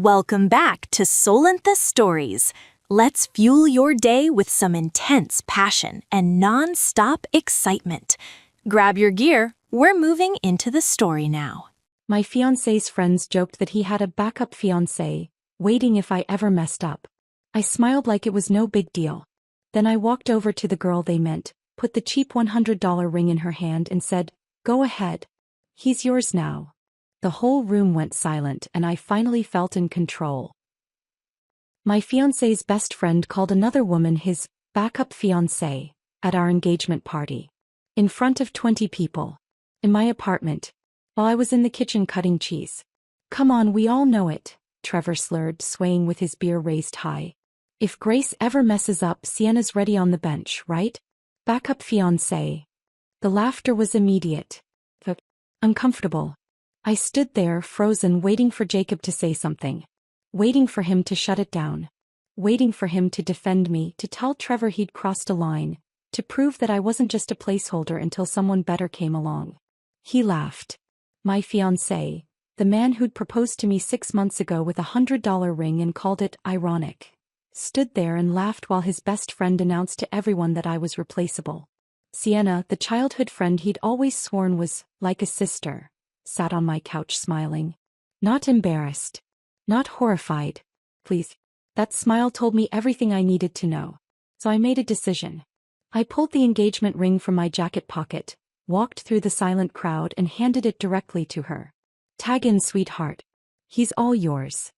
Welcome back to Solentha Stories. Let's fuel your day with some intense passion and non-stop excitement. Grab your gear, we're moving into the story now. My fiancé's friends joked that he had a backup fiancé, waiting if I ever messed up. I smiled like it was no big deal. Then I walked over to the girl they meant, put the cheap $100 ring in her hand and said, "Go ahead. He's yours now." The whole room went silent and I finally felt in control. My fiancé's best friend called another woman his backup fiancée at our engagement party. In front of 20 people. In my apartment. While I was in the kitchen cutting cheese. "Come on, we all know it," Trevor slurred, swaying with his beer raised high. "If Grace ever messes up, Sienna's ready on the bench, right? Backup fiancé." The laughter was immediate. But uncomfortable. I stood there, frozen, waiting for Jacob to say something. Waiting for him to shut it down. Waiting for him to defend me, to tell Trevor he'd crossed a line, to prove that I wasn't just a placeholder until someone better came along. He laughed. My fiancé, the man who'd proposed to me 6 months ago with $100 ring and called it ironic, stood there and laughed while his best friend announced to everyone that I was replaceable. Sienna, the childhood friend he'd always sworn was like a sister, sat on my couch smiling. Not embarrassed. Not horrified. Please. That smile told me everything I needed to know. So I made a decision. I pulled the engagement ring from my jacket pocket, walked through the silent crowd and handed it directly to her. "Tag in, sweetheart. He's all yours."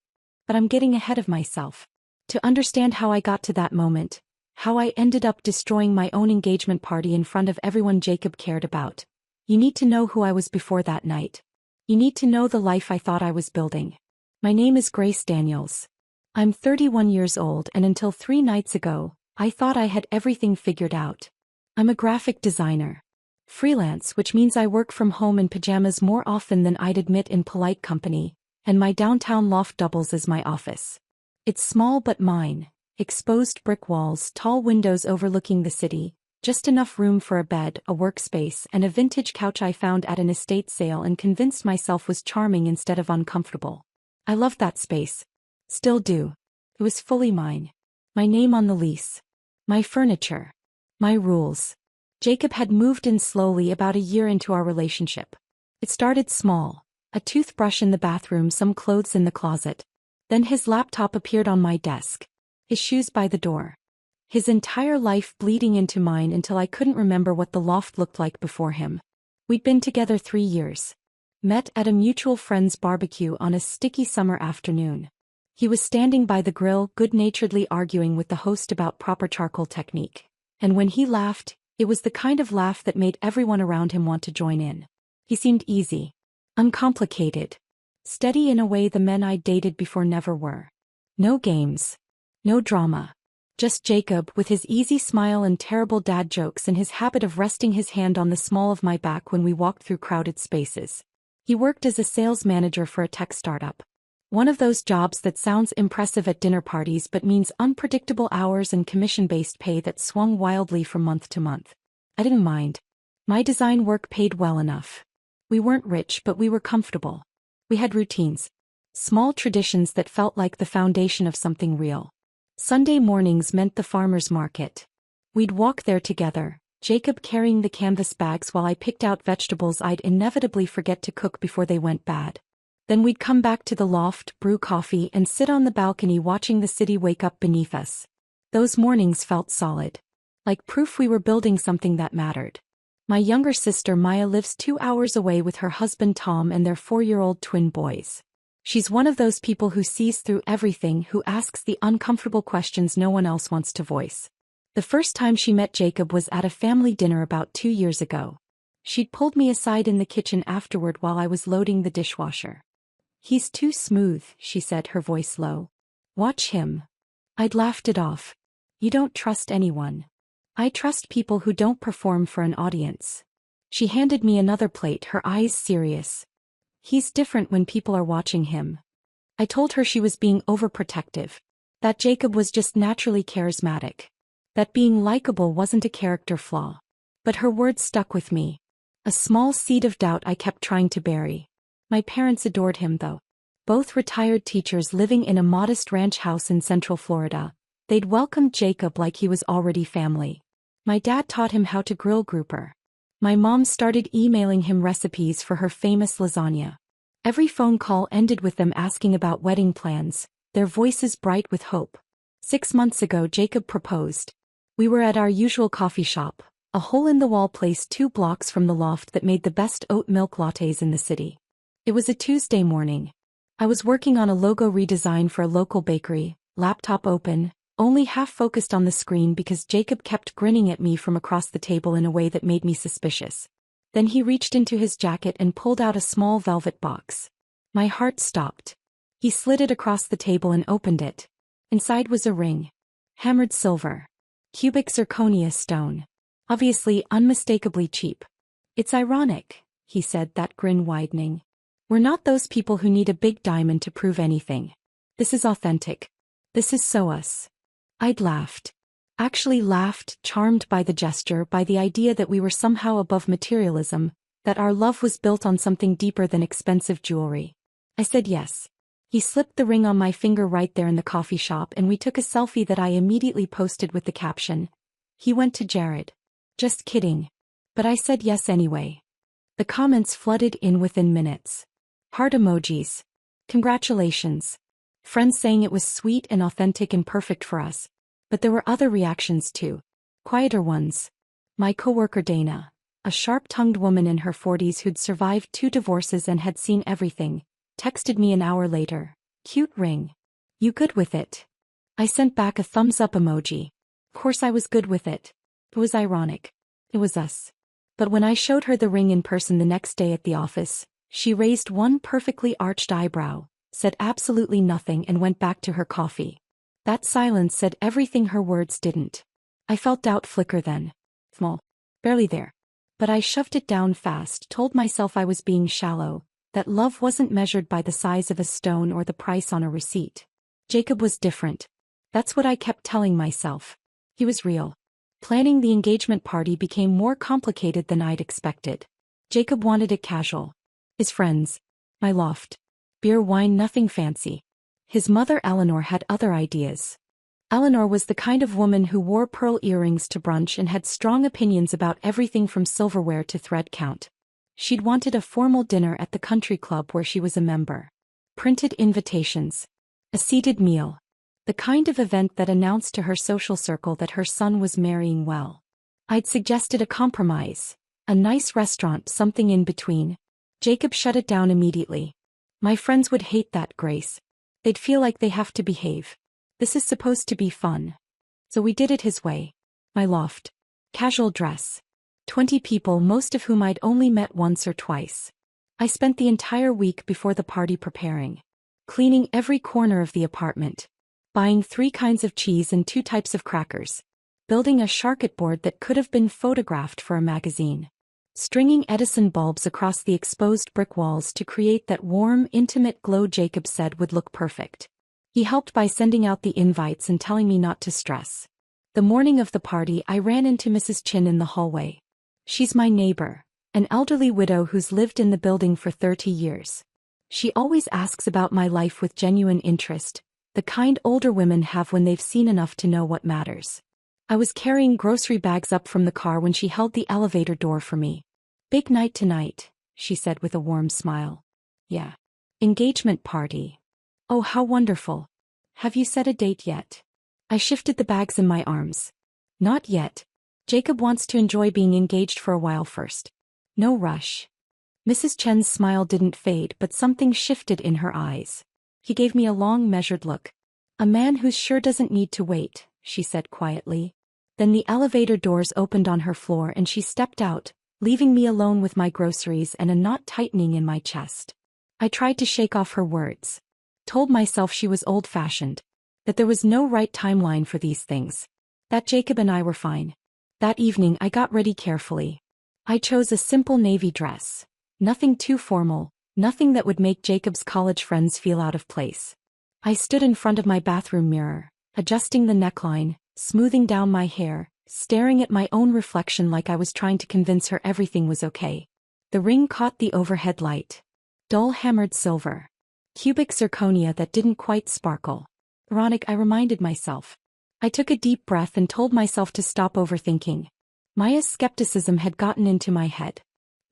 But I'm getting ahead of myself. To understand how I got to that moment, how I ended up destroying my own engagement party in front of everyone Jacob cared about, you need to know who I was before that night. You need to know the life I thought I was building. My name is Grace Daniels. I'm 31 years old and until 3 nights ago, I thought I had everything figured out. I'm a graphic designer. Freelance, which means I work from home in pajamas more often than I'd admit in polite company, and my downtown loft doubles as my office. It's small but mine. Exposed brick walls, tall windows overlooking the city, just enough room for a bed, a workspace, and a vintage couch I found at an estate sale and convinced myself was charming instead of uncomfortable. I loved that space. Still do. It was fully mine. My name on the lease. My furniture. My rules. Jacob had moved in slowly about a year into our relationship. It started small. A toothbrush in the bathroom, some clothes in the closet. Then his laptop appeared on my desk. His shoes by the door. His entire life bleeding into mine until I couldn't remember what the loft looked like before him. We'd been together 3 years. Met at a mutual friend's barbecue on a sticky summer afternoon. He was standing by the grill, good-naturedly arguing with the host about proper charcoal technique. And when he laughed, it was the kind of laugh that made everyone around him want to join in. He seemed easy. Uncomplicated. Steady in a way the men I'd dated before never were. No games. No drama. Just Jacob with his easy smile and terrible dad jokes and his habit of resting his hand on the small of my back when we walked through crowded spaces. He worked as a sales manager for a tech startup. One of those jobs that sounds impressive at dinner parties but means unpredictable hours and commission-based pay that swung wildly from month to month. I didn't mind. My design work paid well enough. We weren't rich but we were comfortable. We had routines. Small traditions that felt like the foundation of something real. Sunday mornings meant the farmer's market. We'd walk there together, Jacob carrying the canvas bags while I picked out vegetables I'd inevitably forget to cook before they went bad. Then we'd come back to the loft, brew coffee, and sit on the balcony watching the city wake up beneath us. Those mornings felt solid. Like proof we were building something that mattered. My younger sister Maya lives 2 hours away with her husband Tom and their 4-year-old twin boys. She's one of those people who sees through everything, who asks the uncomfortable questions no one else wants to voice. The first time she met Jacob was at a family dinner about 2 years ago. She'd pulled me aside in the kitchen afterward while I was loading the dishwasher. "He's too smooth," she said, her voice low. "Watch him." I'd laughed it off. "You don't trust anyone." "I trust people who don't perform for an audience." She handed me another plate, her eyes serious. "He's different when people are watching him." I told her she was being overprotective. That Jacob was just naturally charismatic. That being likable wasn't a character flaw. But her words stuck with me. A small seed of doubt I kept trying to bury. My parents adored him though. both retired teachers living in a modest ranch house in Central Florida. They'd welcomed Jacob like he was already family. My dad taught him how to grill grouper. My mom started emailing him recipes for her famous lasagna. Every phone call ended with them asking about wedding plans, their voices bright with hope. 6 months ago Jacob proposed. We were at our usual coffee shop, a hole-in-the-wall place 2 blocks from the loft that made the best oat milk lattes in the city. It was a Tuesday morning. I was working on a logo redesign for a local bakery, laptop open, only half focused on the screen because Jacob kept grinning at me from across the table in a way that made me suspicious. Then he reached into his jacket and pulled out a small velvet box. My heart stopped. He slid it across the table and opened it. Inside was a ring. Hammered silver. Cubic zirconia stone. Obviously unmistakably cheap. It's ironic, he said, that grin widening. We're not those people who need a big diamond to prove anything. This is authentic. This is so us. I'd laughed. Actually laughed, charmed by the gesture, by the idea that we were somehow above materialism, that our love was built on something deeper than expensive jewelry. I said yes. He slipped the ring on my finger right there in the coffee shop and we took a selfie that I immediately posted with the caption, "He went to Jared." Just kidding. But I said yes anyway. The comments flooded in within minutes. Heart emojis. Congratulations. Friends saying it was sweet and authentic and perfect for us. But there were other reactions too. Quieter ones. My coworker Dana, a sharp-tongued woman in her 40s who'd survived 2 divorces and had seen everything, texted me an hour later. "Cute ring. You good with it?" I sent back a thumbs-up emoji. Of course I was good with it. It was ironic. It was us. But when I showed her the ring in person the next day at the office, she raised one perfectly arched eyebrow, said absolutely nothing and went back to her coffee. That silence said everything her words didn't. I felt doubt flicker then. Small. Barely there. But I shoved it down fast, told myself I was being shallow, that love wasn't measured by the size of a stone or the price on a receipt. Jacob was different. That's what I kept telling myself. He was real. Planning the engagement party became more complicated than I'd expected. Jacob wanted it casual. His friends. My loft. Beer, wine, nothing fancy. His mother Eleanor had other ideas. Eleanor was the kind of woman who wore pearl earrings to brunch and had strong opinions about everything from silverware to thread count. She'd wanted a formal dinner at the country club where she was a member. Printed invitations. A seated meal. The kind of event that announced to her social circle that her son was marrying well. I'd suggested a compromise. A nice restaurant, something in between. Jacob shut it down immediately. My friends would hate that, Grace. They'd feel like they have to behave. This is supposed to be fun. So we did it his way. My loft. Casual dress. 20 people, most of whom I'd only met once or twice. I spent the entire week before the party preparing. Cleaning every corner of the apartment. Buying 3 kinds of cheese and 2 types of crackers. Building a charcuterie board that could have been photographed for a magazine. Stringing Edison bulbs across the exposed brick walls to create that warm, intimate glow Jacob said would look perfect. He helped by sending out the invites and telling me not to stress. The morning of the party I ran into Mrs. Chin in the hallway. She's my neighbor, an elderly widow who's lived in the building for 30 years. She always asks about my life with genuine interest, the kind older women have when they've seen enough to know what matters. I was carrying grocery bags up from the car when she held the elevator door for me. "Big night tonight," she said with a warm smile. "Yeah. Engagement party. Oh, how wonderful. Have you set a date yet?" I shifted the bags in my arms. "Not yet. Jacob wants to enjoy being engaged for a while first. No rush." Mrs. Chen's smile didn't fade, but something shifted in her eyes. He gave me a long, measured look. "A man who sure doesn't need to wait," she said quietly. Then the elevator doors opened on her floor and she stepped out, leaving me alone with my groceries and a knot tightening in my chest. I tried to shake off her words. Told myself she was old-fashioned. That there was no right timeline for these things. That Jacob and I were fine. That evening I got ready carefully. I chose a simple navy dress. Nothing too formal, nothing that would make Jacob's college friends feel out of place. I stood in front of my bathroom mirror, adjusting the neckline, smoothing down my hair, staring at my own reflection like I was trying to convince her everything was okay. The ring caught the overhead light. Dull hammered silver. Cubic zirconia that didn't quite sparkle. Ironic, I reminded myself. I took a deep breath and told myself to stop overthinking. Maya's skepticism had gotten into my head.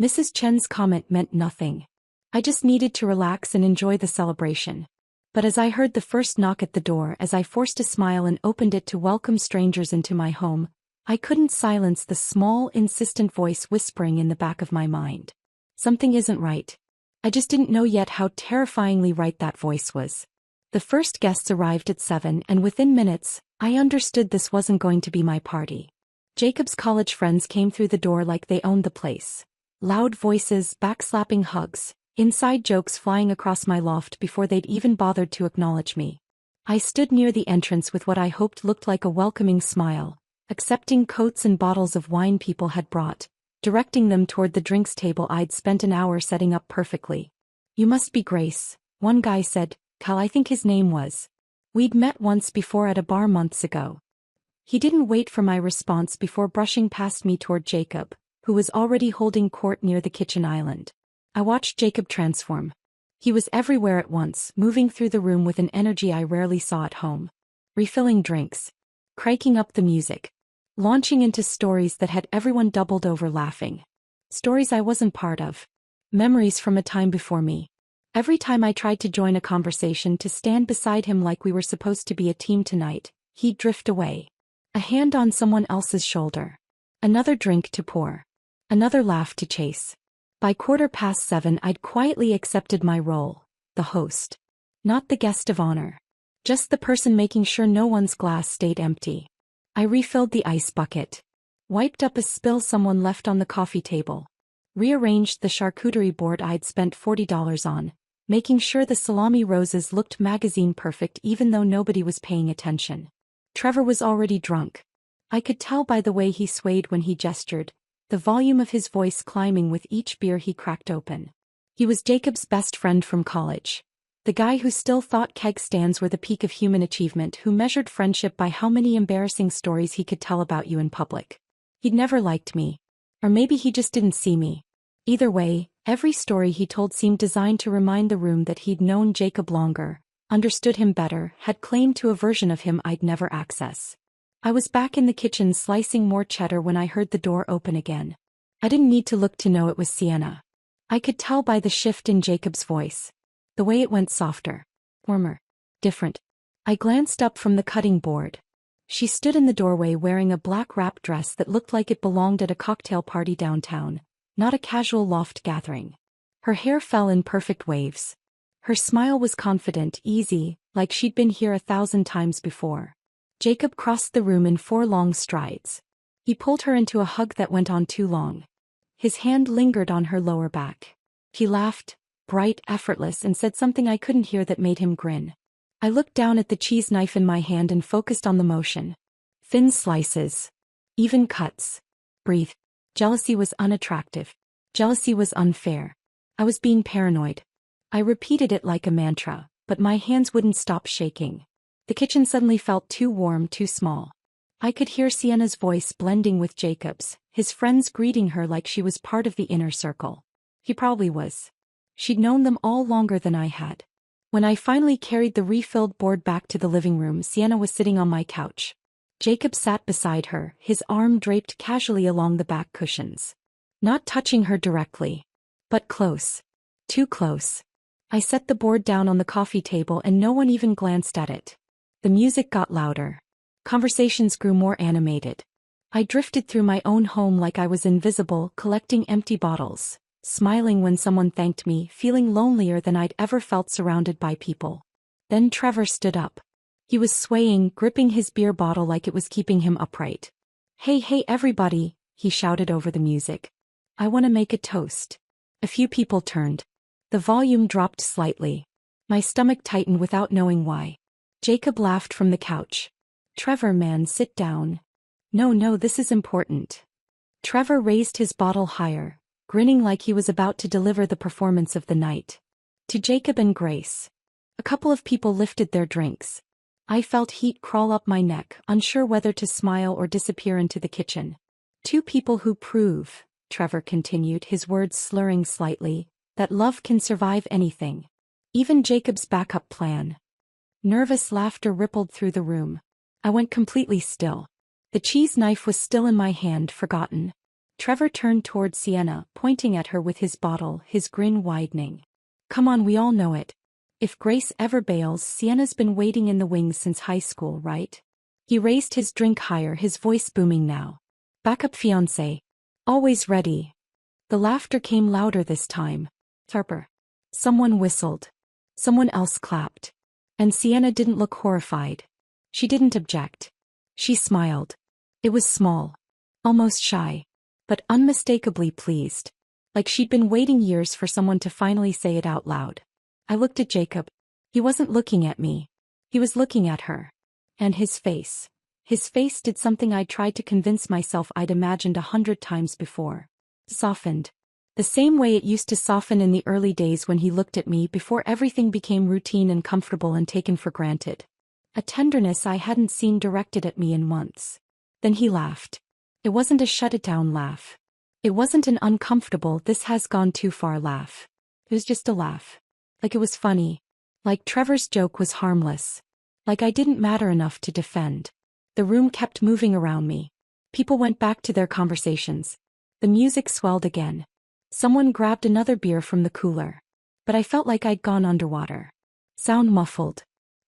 Mrs. Chen's comment meant nothing. I just needed to relax and enjoy the celebration. But as I heard the first knock at the door, as I forced a smile and opened it to welcome strangers into my home, I couldn't silence the small, insistent voice whispering in the back of my mind. Something isn't right. I just didn't know yet how terrifyingly right that voice was. The first guests arrived at 7, and within minutes, I understood this wasn't going to be my party. Jacob's college friends came through the door like they owned the place. Loud voices, backslapping hugs, inside jokes flying across my loft before they'd even bothered to acknowledge me. I stood near the entrance with what I hoped looked like a welcoming smile, accepting coats and bottles of wine people had brought, directing them toward the drinks table I'd spent an hour setting up perfectly. "You must be Grace," one guy said. Cal, I think his name was. We'd met once before at a bar months ago. He didn't wait for my response before brushing past me toward Jacob, who was already holding court near the kitchen island. I watched Jacob transform. He was everywhere at once, moving through the room with an energy I rarely saw at home. Refilling drinks. Cranking up the music. Launching into stories that had everyone doubled over laughing. Stories I wasn't part of. Memories from a time before me. Every time I tried to join a conversation, to stand beside him like we were supposed to be a team tonight, he'd drift away. A hand on someone else's shoulder. Another drink to pour. Another laugh to chase. By 7:15, I'd quietly accepted my role, the host. Not the guest of honor. Just the person making sure no one's glass stayed empty. I refilled the ice bucket. Wiped up a spill someone left on the coffee table. Rearranged the charcuterie board I'd spent $40 on, making sure the salami roses looked magazine perfect even though nobody was paying attention. Trevor was already drunk. I could tell by the way he swayed when he gestured, the volume of his voice climbing with each beer he cracked open. He was Jacob's best friend from college. The guy who still thought keg stands were the peak of human achievement, who measured friendship by how many embarrassing stories he could tell about you in public. He'd never liked me. Or maybe he just didn't see me. Either way, every story he told seemed designed to remind the room that he'd known Jacob longer, understood him better, had claim to a version of him I'd never access. I was back in the kitchen slicing more cheddar when I heard the door open again. I didn't need to look to know it was Sienna. I could tell by the shift in Jacob's voice. The way it went softer. Warmer. Different. I glanced up from the cutting board. She stood in the doorway wearing a black wrap dress that looked like it belonged at a cocktail party downtown, not a casual loft gathering. Her hair fell in perfect waves. Her smile was confident, easy, like she'd been here 1,000 times before. Jacob crossed the room in 4 long strides. He pulled her into a hug that went on too long. His hand lingered on her lower back. He laughed, bright, effortless, and said something I couldn't hear that made him grin. I looked down at the cheese knife in my hand and focused on the motion. Thin slices. Even cuts. Breathe. Jealousy was unattractive. Jealousy was unfair. I was being paranoid. I repeated it like a mantra, but my hands wouldn't stop shaking. The kitchen suddenly felt too warm, too small. I could hear Sienna's voice blending with Jacob's, his friends greeting her like she was part of the inner circle. He probably was. She'd known them all longer than I had. When I finally carried the refilled board back to the living room, Sienna was sitting on my couch. Jacob sat beside her, his arm draped casually along the back cushions. Not touching her directly. But close. Too close. I set the board down on the coffee table and no one even glanced at it. The music got louder. Conversations grew more animated. I drifted through my own home like I was invisible, collecting empty bottles, smiling when someone thanked me, feeling lonelier than I'd ever felt surrounded by people. Then Trevor stood up. He was swaying, gripping his beer bottle like it was keeping him upright. Hey everybody," he shouted over the music. "I want to make a toast." A few people turned. The volume dropped slightly. My stomach tightened without knowing why. Jacob laughed from the couch. "Trevor, man, sit down." No, this is important." Trevor raised his bottle higher, grinning like he was about to deliver the performance of the night. To Jacob and Grace. A couple of people lifted their drinks. I felt heat crawl up my neck, unsure whether to smile or disappear into the kitchen. "Two people who prove," Trevor continued, his words slurring slightly, "that love can survive anything." Even Jacob's backup plan. Nervous laughter rippled through the room. I went completely still. The cheese knife was still in my hand, forgotten. Trevor turned toward Sienna, pointing at her with his bottle, his grin widening. Come on, we all know it. If Grace ever bails, Sienna's been waiting in the wings since high school, right? He raised his drink higher, his voice booming now. Backup fiancé. Always ready. The laughter came louder this time. Sharper. Someone whistled. Someone else clapped. And Sienna didn't look horrified. She didn't object. She smiled. It was small. Almost shy. But unmistakably pleased. Like she'd been waiting years for someone to finally say it out loud. I looked at Jacob. He wasn't looking at me. He was looking at her. And his face. His face did something I'd tried to convince myself I'd imagined 100 times before. Softened. The same way it used to soften in the early days when he looked at me before everything became routine and comfortable and taken for granted. A tenderness I hadn't seen directed at me in months. Then he laughed. It wasn't a shut-it-down laugh. It wasn't an uncomfortable, this has gone too far laugh. It was just a laugh. Like it was funny. Like Trevor's joke was harmless. Like I didn't matter enough to defend. The room kept moving around me. People went back to their conversations. The music swelled again. Someone grabbed another beer from the cooler. But I felt like I'd gone underwater. Sound muffled.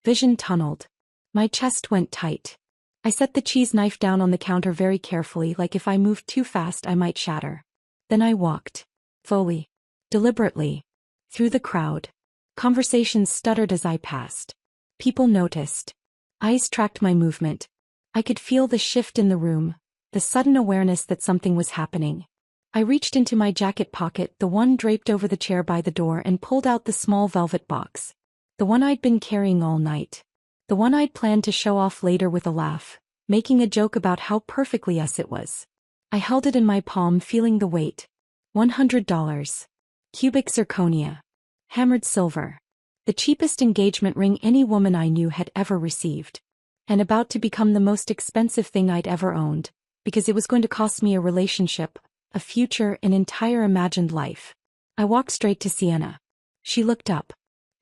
Vision tunneled. My chest went tight. I set the cheese knife down on the counter very carefully, like if I moved too fast I might shatter. Then I walked. Slowly. Deliberately. Through the crowd. Conversations stuttered as I passed. People noticed. Eyes tracked my movement. I could feel the shift in the room, the sudden awareness that something was happening. I reached into my jacket pocket, the one draped over the chair by the door, and pulled out the small velvet box. The one I'd been carrying all night. The one I'd planned to show off later with a laugh, making a joke about how perfectly us it was. I held it in my palm, feeling the weight. $100. Cubic zirconia. Hammered silver. The cheapest engagement ring any woman I knew had ever received. And about to become the most expensive thing I'd ever owned, because it was going to cost me a relationship, a future, an entire imagined life. I walked straight to Sienna. She looked up.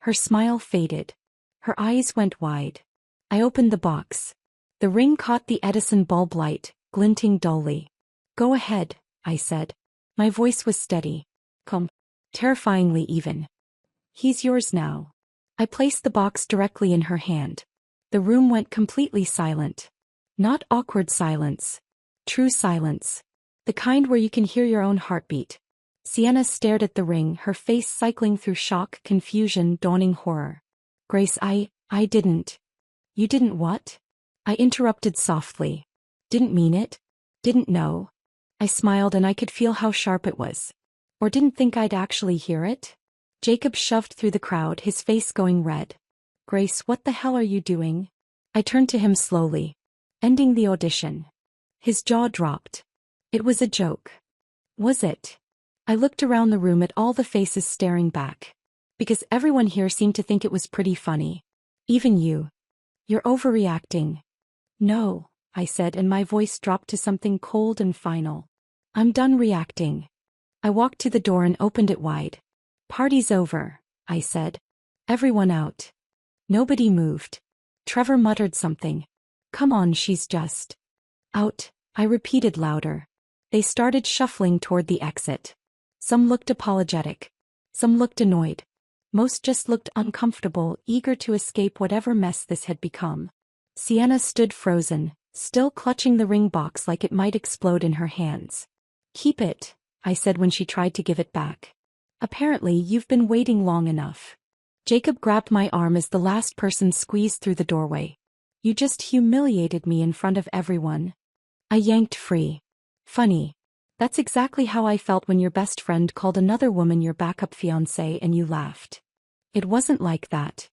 Her smile faded. Her eyes went wide. I opened the box. The ring caught the Edison bulb light, glinting dully. Go ahead, I said. My voice was steady. Come. Terrifyingly even. He's yours now. I placed the box directly in her hand. The room went completely silent. Not awkward silence. True silence. The kind where you can hear your own heartbeat. Sienna stared at the ring, her face cycling through shock, confusion, dawning horror. Grace, I didn't. You didn't what? I interrupted softly. Didn't mean it. Didn't know. I smiled and I could feel how sharp it was. Or didn't think I'd actually hear it? Jacob shoved through the crowd, his face going red. Grace, what the hell are you doing? I turned to him slowly. Ending the audition. His jaw dropped. It was a joke. Was it? I looked around the room at all the faces staring back. Because everyone here seemed to think it was pretty funny. Even you. You're overreacting. No, I said, and my voice dropped to something cold and final. I'm done reacting. I walked to the door and opened it wide. Party's over, I said. Everyone out. Nobody moved. Trevor muttered something. Come on, she's just out, I repeated louder. They started shuffling toward the exit. Some looked apologetic. Some looked annoyed. Most just looked uncomfortable, eager to escape whatever mess this had become. Sienna stood frozen, still clutching the ring box like it might explode in her hands. Keep it, I said when she tried to give it back. Apparently you've been waiting long enough. Jacob grabbed my arm as the last person squeezed through the doorway. You just humiliated me in front of everyone. I yanked free. Funny. That's exactly how I felt when your best friend called another woman your backup fiancé and you laughed. It wasn't like that.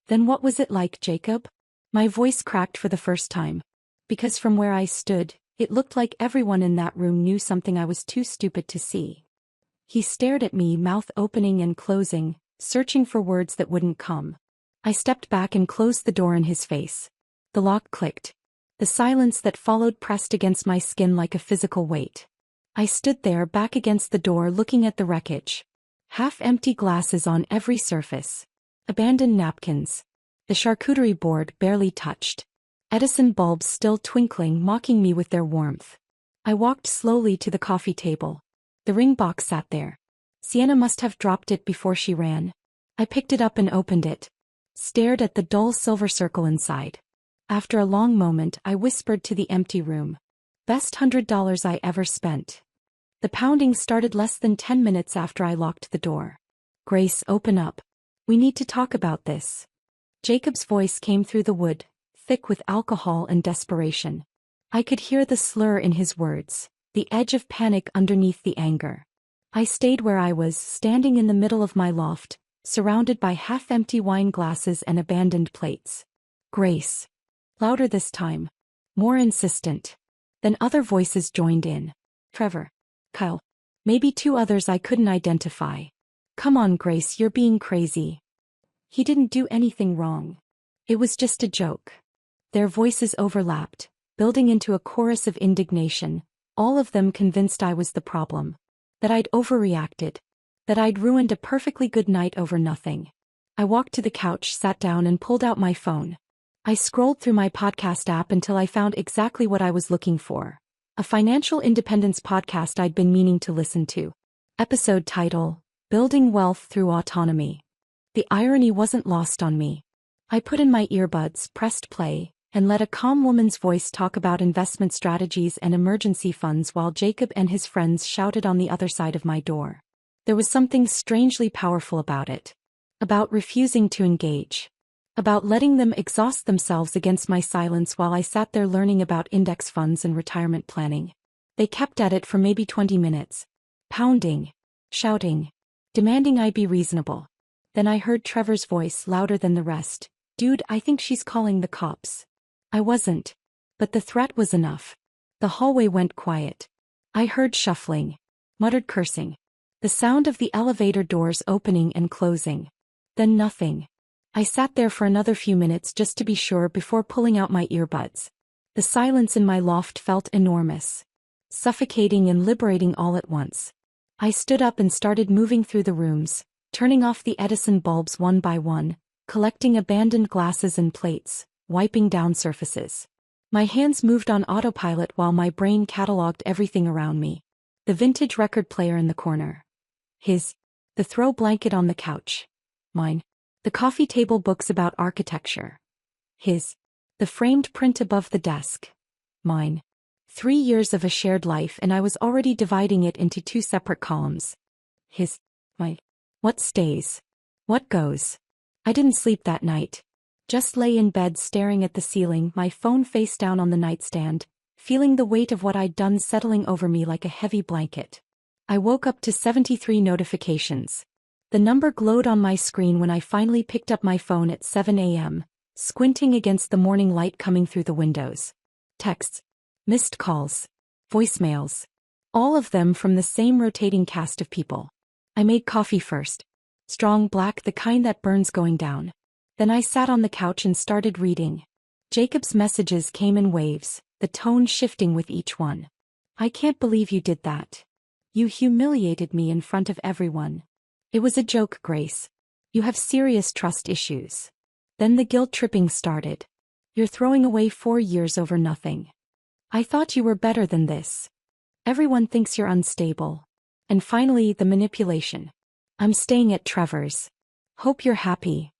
Then what was it like, Jacob? My voice cracked for the first time. Because from where I stood, it looked like everyone in that room knew something I was too stupid to see. He stared at me, mouth opening and closing, searching for words that wouldn't come. I stepped back and closed the door in his face. The lock clicked. The silence that followed pressed against my skin like a physical weight. I stood there back against the door looking at the wreckage. Half-empty glasses on every surface. Abandoned napkins. The charcuterie board barely touched. Edison bulbs still twinkling, mocking me with their warmth. I walked slowly to the coffee table. The ring box sat there. Sienna must have dropped it before she ran. I picked it up and opened it. Stared at the dull silver circle inside. After a long moment, I whispered to the empty room. Best $100 I ever spent. The pounding started less than 10 minutes after I locked the door. Grace, open up. We need to talk about this. Jacob's voice came through the wood, thick with alcohol and desperation. I could hear the slur in his words, the edge of panic underneath the anger. I stayed where I was, standing in the middle of my loft, surrounded by half-empty wine glasses and abandoned plates. Grace. Louder this time. More insistent. Then other voices joined in. Trevor. Kyle. Maybe 2 others I couldn't identify. Come on, Grace, you're being crazy. He didn't do anything wrong. It was just a joke. Their voices overlapped, building into a chorus of indignation, all of them convinced I was the problem. That I'd overreacted. That I'd ruined a perfectly good night over nothing. I walked to the couch, sat down and pulled out my phone. I scrolled through my podcast app until I found exactly what I was looking for. A financial independence podcast I'd been meaning to listen to. Episode title, Building Wealth Through Autonomy. The irony wasn't lost on me. I put in my earbuds, pressed play, and let a calm woman's voice talk about investment strategies and emergency funds while Jacob and his friends shouted on the other side of my door. There was something strangely powerful about it. About refusing to engage. About letting them exhaust themselves against my silence while I sat there learning about index funds and retirement planning. They kept at it for maybe 20 minutes. Pounding. Shouting. Demanding I be reasonable. Then I heard Trevor's voice louder than the rest. Dude, I think she's calling the cops. I wasn't. But the threat was enough. The hallway went quiet. I heard shuffling. Muttered cursing. The sound of the elevator doors opening and closing. Then nothing. I sat there for another few minutes just to be sure before pulling out my earbuds. The silence in my loft felt enormous. Suffocating and liberating all at once. I stood up and started moving through the rooms, turning off the Edison bulbs one by one, collecting abandoned glasses and plates, wiping down surfaces. My hands moved on autopilot while my brain cataloged everything around me. The vintage record player in the corner. His. The throw blanket on the couch. Mine. The coffee table books about architecture. His. The framed print above the desk. Mine. 3 years of a shared life and I was already dividing it into 2 separate columns. His. My. What stays? What goes? I didn't sleep that night. Just lay in bed staring at the ceiling, my phone face down on the nightstand, feeling the weight of what I'd done settling over me like a heavy blanket. I woke up to 73 notifications. The number glowed on my screen when I finally picked up my phone at 7 a.m., squinting against the morning light coming through the windows. Texts. Missed calls. Voicemails. All of them from the same rotating cast of people. I made coffee first. Strong black, the kind that burns going down. Then I sat on the couch and started reading. Jacob's messages came in waves, the tone shifting with each one. I can't believe you did that. You humiliated me in front of everyone. It was a joke, Grace. You have serious trust issues. Then the guilt-tripping started. You're throwing away 4 years over nothing. I thought you were better than this. Everyone thinks you're unstable. And finally, the manipulation. I'm staying at Trevor's. Hope you're happy.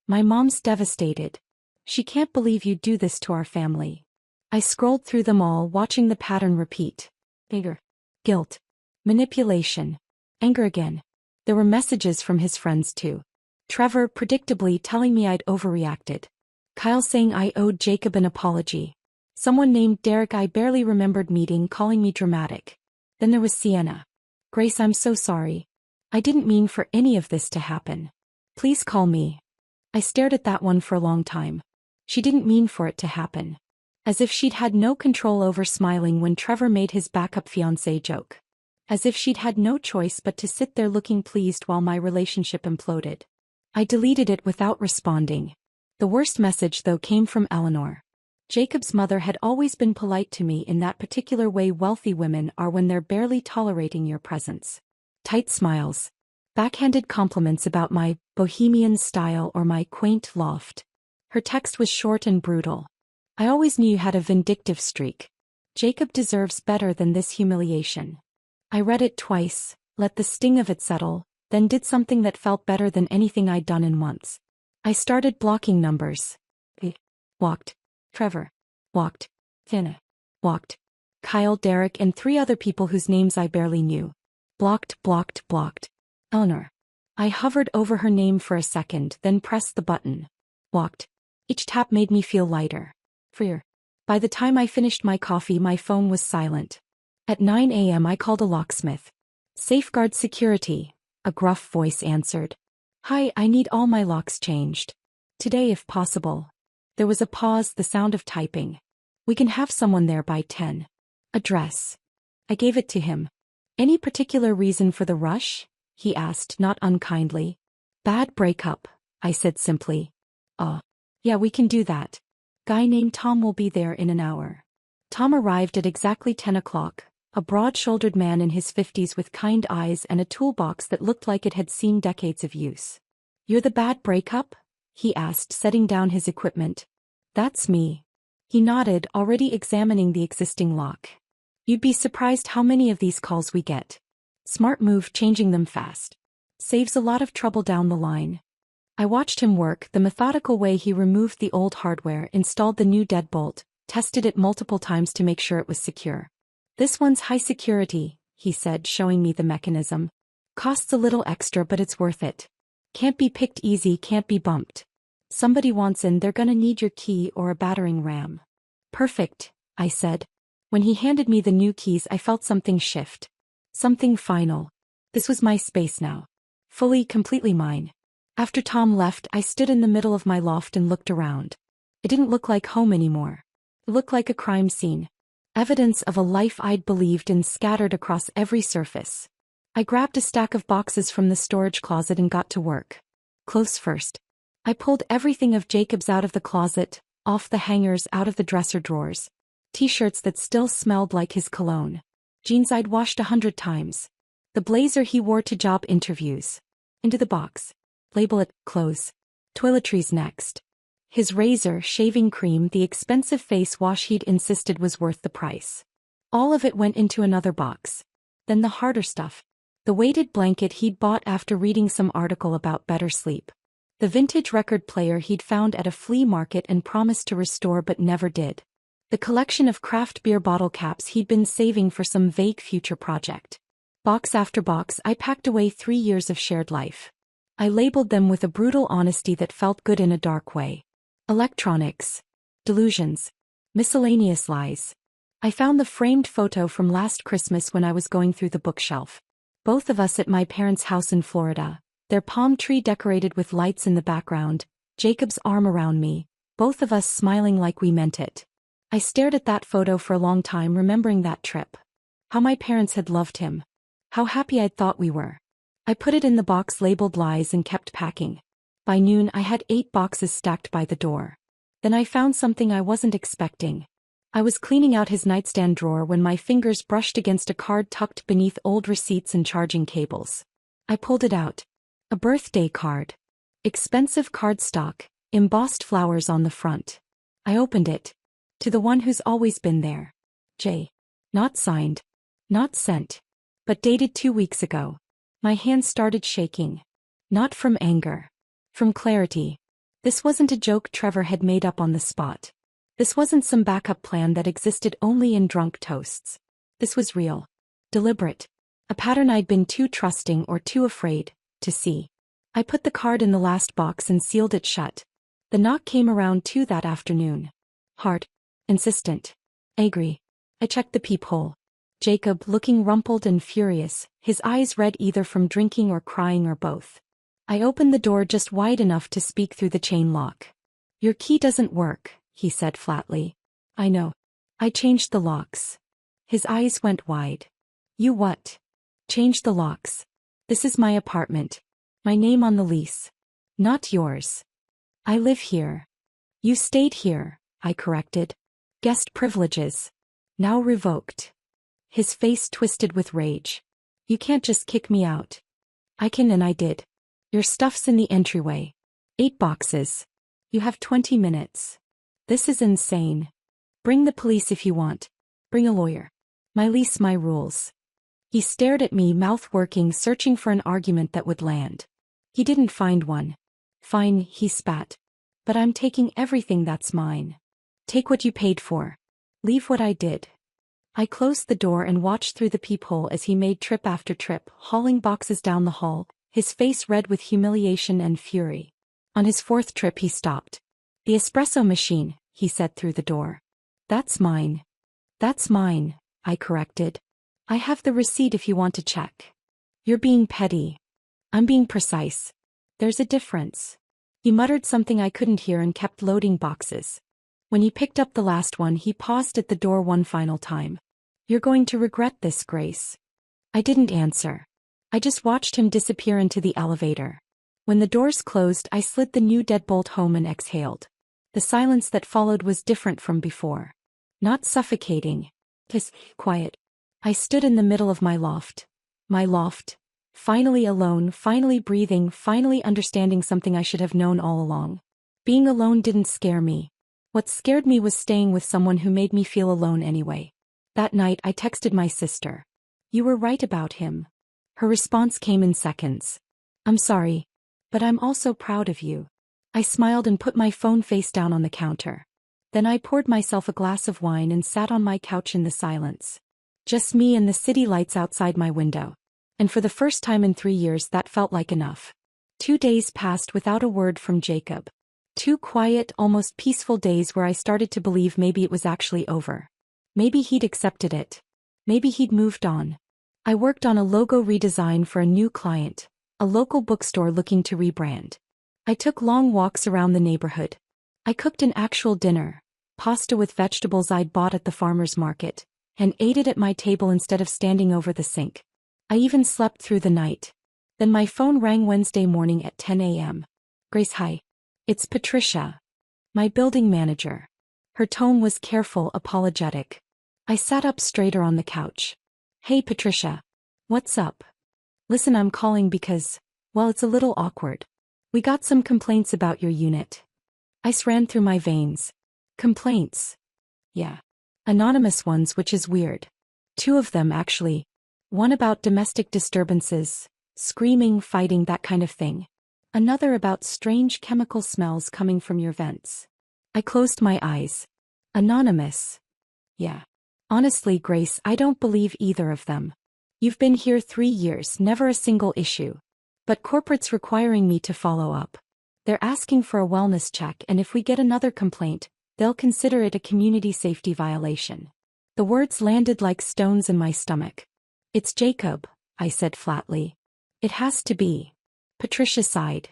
My mom's devastated. She can't believe you'd do this to our family. I scrolled through them all, watching the pattern repeat. Anger. Guilt. Manipulation. Anger again. There were messages from his friends too. Trevor predictably telling me I'd overreacted. Kyle saying I owed Jacob an apology. Someone named Derek I barely remembered meeting calling me dramatic. Then there was Sienna. Grace, I'm so sorry. I didn't mean for any of this to happen. Please call me. I stared at that one for a long time. She didn't mean for it to happen. As if she'd had no control over smiling when Trevor made his backup fiancé joke. As if she'd had no choice but to sit there looking pleased while my relationship imploded. I deleted it without responding. The worst message though came from Eleanor. Jacob's mother had always been polite to me in that particular way wealthy women are when they're barely tolerating your presence. Tight smiles. Backhanded compliments about my bohemian style or my quaint loft. Her text was short and brutal. I always knew you had a vindictive streak. Jacob deserves better than this humiliation. I read it twice, let the sting of it settle, then did something that felt better than anything I'd done in months. I started blocking numbers. Walked. Trevor. Walked. Finna. Walked. Kyle, Derek, and 3 other people whose names I barely knew. Blocked, blocked, blocked. Eleanor. I hovered over her name for a second, then pressed the button. Walked. Each tap made me feel lighter. Freer. By the time I finished my coffee, my phone was silent. At 9 a.m. I called a locksmith. Safeguard security, a gruff voice answered. Hi, I need all my locks changed. Today if possible. There was a pause, the sound of typing. We can have someone there by 10. Address. I gave it to him. Any particular reason for the rush? He asked, not unkindly. Bad breakup, I said simply. Oh. Yeah, we can do that. Guy named Tom will be there in an hour. Tom arrived at exactly 10 o'clock, a broad-shouldered man in his 50s with kind eyes and a toolbox that looked like it had seen decades of use. You're the bad breakup? He asked, setting down his equipment. That's me. He nodded, already examining the existing lock. You'd be surprised how many of these calls we get. Smart move, changing them fast. Saves a lot of trouble down the line. I watched him work, the methodical way he removed the old hardware, installed the new deadbolt, tested it multiple times to make sure it was secure. This one's high security, he said, showing me the mechanism. Costs a little extra, but it's worth it. Can't be picked easy, can't be bumped. Somebody wants in, they're gonna need your key or a battering ram. Perfect, I said. When he handed me the new keys, I felt something shift. Something final. This was my space now. Fully, completely mine. After Tom left, I stood in the middle of my loft and looked around. It didn't look like home anymore. It looked like a crime scene. Evidence of a life I'd believed in scattered across every surface. I grabbed a stack of boxes from the storage closet and got to work. Clothes first. I pulled everything of Jacob's out of the closet, off the hangers, out of the dresser drawers. T-shirts that still smelled like his cologne. Jeans I'd washed 100 times. The blazer he wore to job interviews. Into the box. Label it, clothes. Toiletries next. His razor, shaving cream, the expensive face wash he'd insisted was worth the price. All of it went into another box. Then the harder stuff. The weighted blanket he'd bought after reading some article about better sleep. The vintage record player he'd found at a flea market and promised to restore but never did. The collection of craft beer bottle caps he'd been saving for some vague future project. Box after box, I packed away 3 years of shared life. I labeled them with a brutal honesty that felt good in a dark way. Electronics. Delusions. Miscellaneous lies. I found the framed photo from last Christmas when I was going through the bookshelf. Both of us at my parents' house in Florida, their palm tree decorated with lights in the background, Jacob's arm around me, both of us smiling like we meant it. I stared at that photo for a long time, remembering that trip. How my parents had loved him. How happy I'd thought we were. I put it in the box labeled lies and kept packing. By noon I had 8 boxes stacked by the door. Then I found something I wasn't expecting. I was cleaning out his nightstand drawer when my fingers brushed against a card tucked beneath old receipts and charging cables. I pulled it out. A birthday card. Expensive cardstock, embossed flowers on the front. I opened it. To the one who's always been there. J. Not signed. Not sent. But dated 2 weeks ago. My hands started shaking. Not from anger. From clarity. This wasn't a joke Trevor had made up on the spot. This wasn't some backup plan that existed only in drunk toasts. This was real. Deliberate. A pattern I'd been too trusting or too afraid to see. I put the card in the last box and sealed it shut. The knock came around 2 that afternoon. Hard. Insistent. Angry. I checked the peephole. Jacob, looking rumpled and furious, his eyes red either from drinking or crying or both. I opened the door just wide enough to speak through the chain lock. Your key doesn't work, he said flatly. I know. I changed the locks. His eyes went wide. You what? Changed the locks. This is my apartment. My name on the lease. Not yours. I live here. You stayed here, I corrected. Guest privileges. Now revoked. His face twisted with rage. You can't just kick me out. I can and I did. Your stuff's in the entryway. 8 boxes. You have 20 minutes. This is insane. Bring the police if you want. Bring a lawyer. My lease, my rules. He stared at me, mouth working, searching for an argument that would land. He didn't find one. Fine, he spat. But I'm taking everything that's mine. Take what you paid for. Leave what I did. I closed the door and watched through the peephole as he made trip after trip, hauling boxes down the hall, his face red with humiliation and fury. On his 4th trip he stopped. The espresso machine, he said through the door. That's mine. That's mine, I corrected. I have the receipt if you want to check. You're being petty. I'm being precise. There's a difference. He muttered something I couldn't hear and kept loading boxes. When he picked up the last one, he paused at the door one final time. You're going to regret this, Grace. I didn't answer. I just watched him disappear into the elevator. When the doors closed, I slid the new deadbolt home and exhaled. The silence that followed was different from before. Not suffocating. Just quiet. I stood in the middle of my loft. My loft. Finally alone, finally breathing, finally understanding something I should have known all along. Being alone didn't scare me. What scared me was staying with someone who made me feel alone anyway. That night I texted my sister. You were right about him. Her response came in seconds. I'm sorry. But I'm also proud of you. I smiled and put my phone face down on the counter. Then I poured myself a glass of wine and sat on my couch in the silence. Just me and the city lights outside my window. And for the first time in 3 years that felt like enough. 2 days passed without a word from Jacob. 2 quiet, almost peaceful days where I started to believe maybe it was actually over. Maybe he'd accepted it. Maybe he'd moved on. I worked on a logo redesign for a new client, a local bookstore looking to rebrand. I took long walks around the neighborhood. I cooked an actual dinner, pasta with vegetables I'd bought at the farmer's market, and ate it at my table instead of standing over the sink. I even slept through the night. Then my phone rang Wednesday morning at 10 a.m. Grace, hi. It's Patricia. My building manager. Her tone was careful, apologetic. I sat up straighter on the couch. Hey Patricia. What's up? Listen, I'm calling because, well, it's a little awkward. We got some complaints about your unit. Ice ran through my veins. Complaints? Yeah. Anonymous ones, which is weird. 2 of them, actually. One about domestic disturbances, screaming, fighting, that kind of thing. Another about strange chemical smells coming from your vents. I closed my eyes. Anonymous. Yeah. Honestly, Grace, I don't believe either of them. You've been here 3 years, never a single issue. But corporate's requiring me to follow up. They're asking for a wellness check, and if we get another complaint, they'll consider it a community safety violation. The words landed like stones in my stomach. It's Jacob, I said flatly. It has to be. Patricia sighed.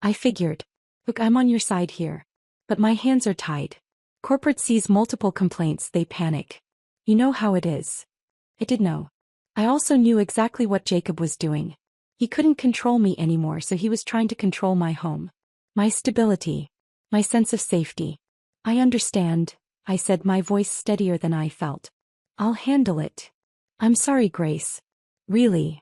I figured. Look, I'm on your side here. But my hands are tied. Corporate sees multiple complaints, they panic. You know how it is. I did know. I also knew exactly what Jacob was doing. He couldn't control me anymore, so he was trying to control my home. My stability. My sense of safety. I understand, I said, my voice steadier than I felt. I'll handle it. I'm sorry, Grace. Really.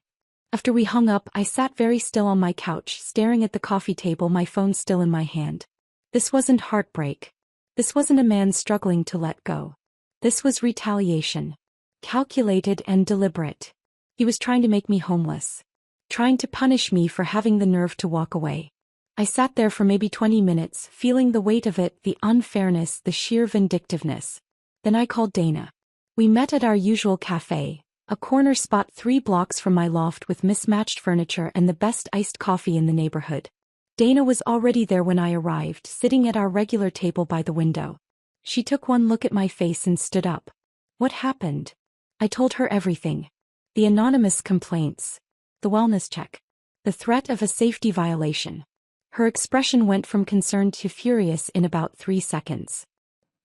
After we hung up, I sat very still on my couch, staring at the coffee table, my phone still in my hand. This wasn't heartbreak. This wasn't a man struggling to let go. This was retaliation. Calculated and deliberate. He was trying to make me homeless. Trying to punish me for having the nerve to walk away. I sat there for maybe 20 minutes, feeling the weight of it, the unfairness, the sheer vindictiveness. Then I called Dana. We met at our usual cafe, a corner spot 3 blocks from my loft with mismatched furniture and the best iced coffee in the neighborhood. Dana was already there when I arrived, sitting at our regular table by the window. She took one look at my face and stood up. What happened? I told her everything. The anonymous complaints. The wellness check. The threat of a safety violation. Her expression went from concerned to furious in about 3 seconds.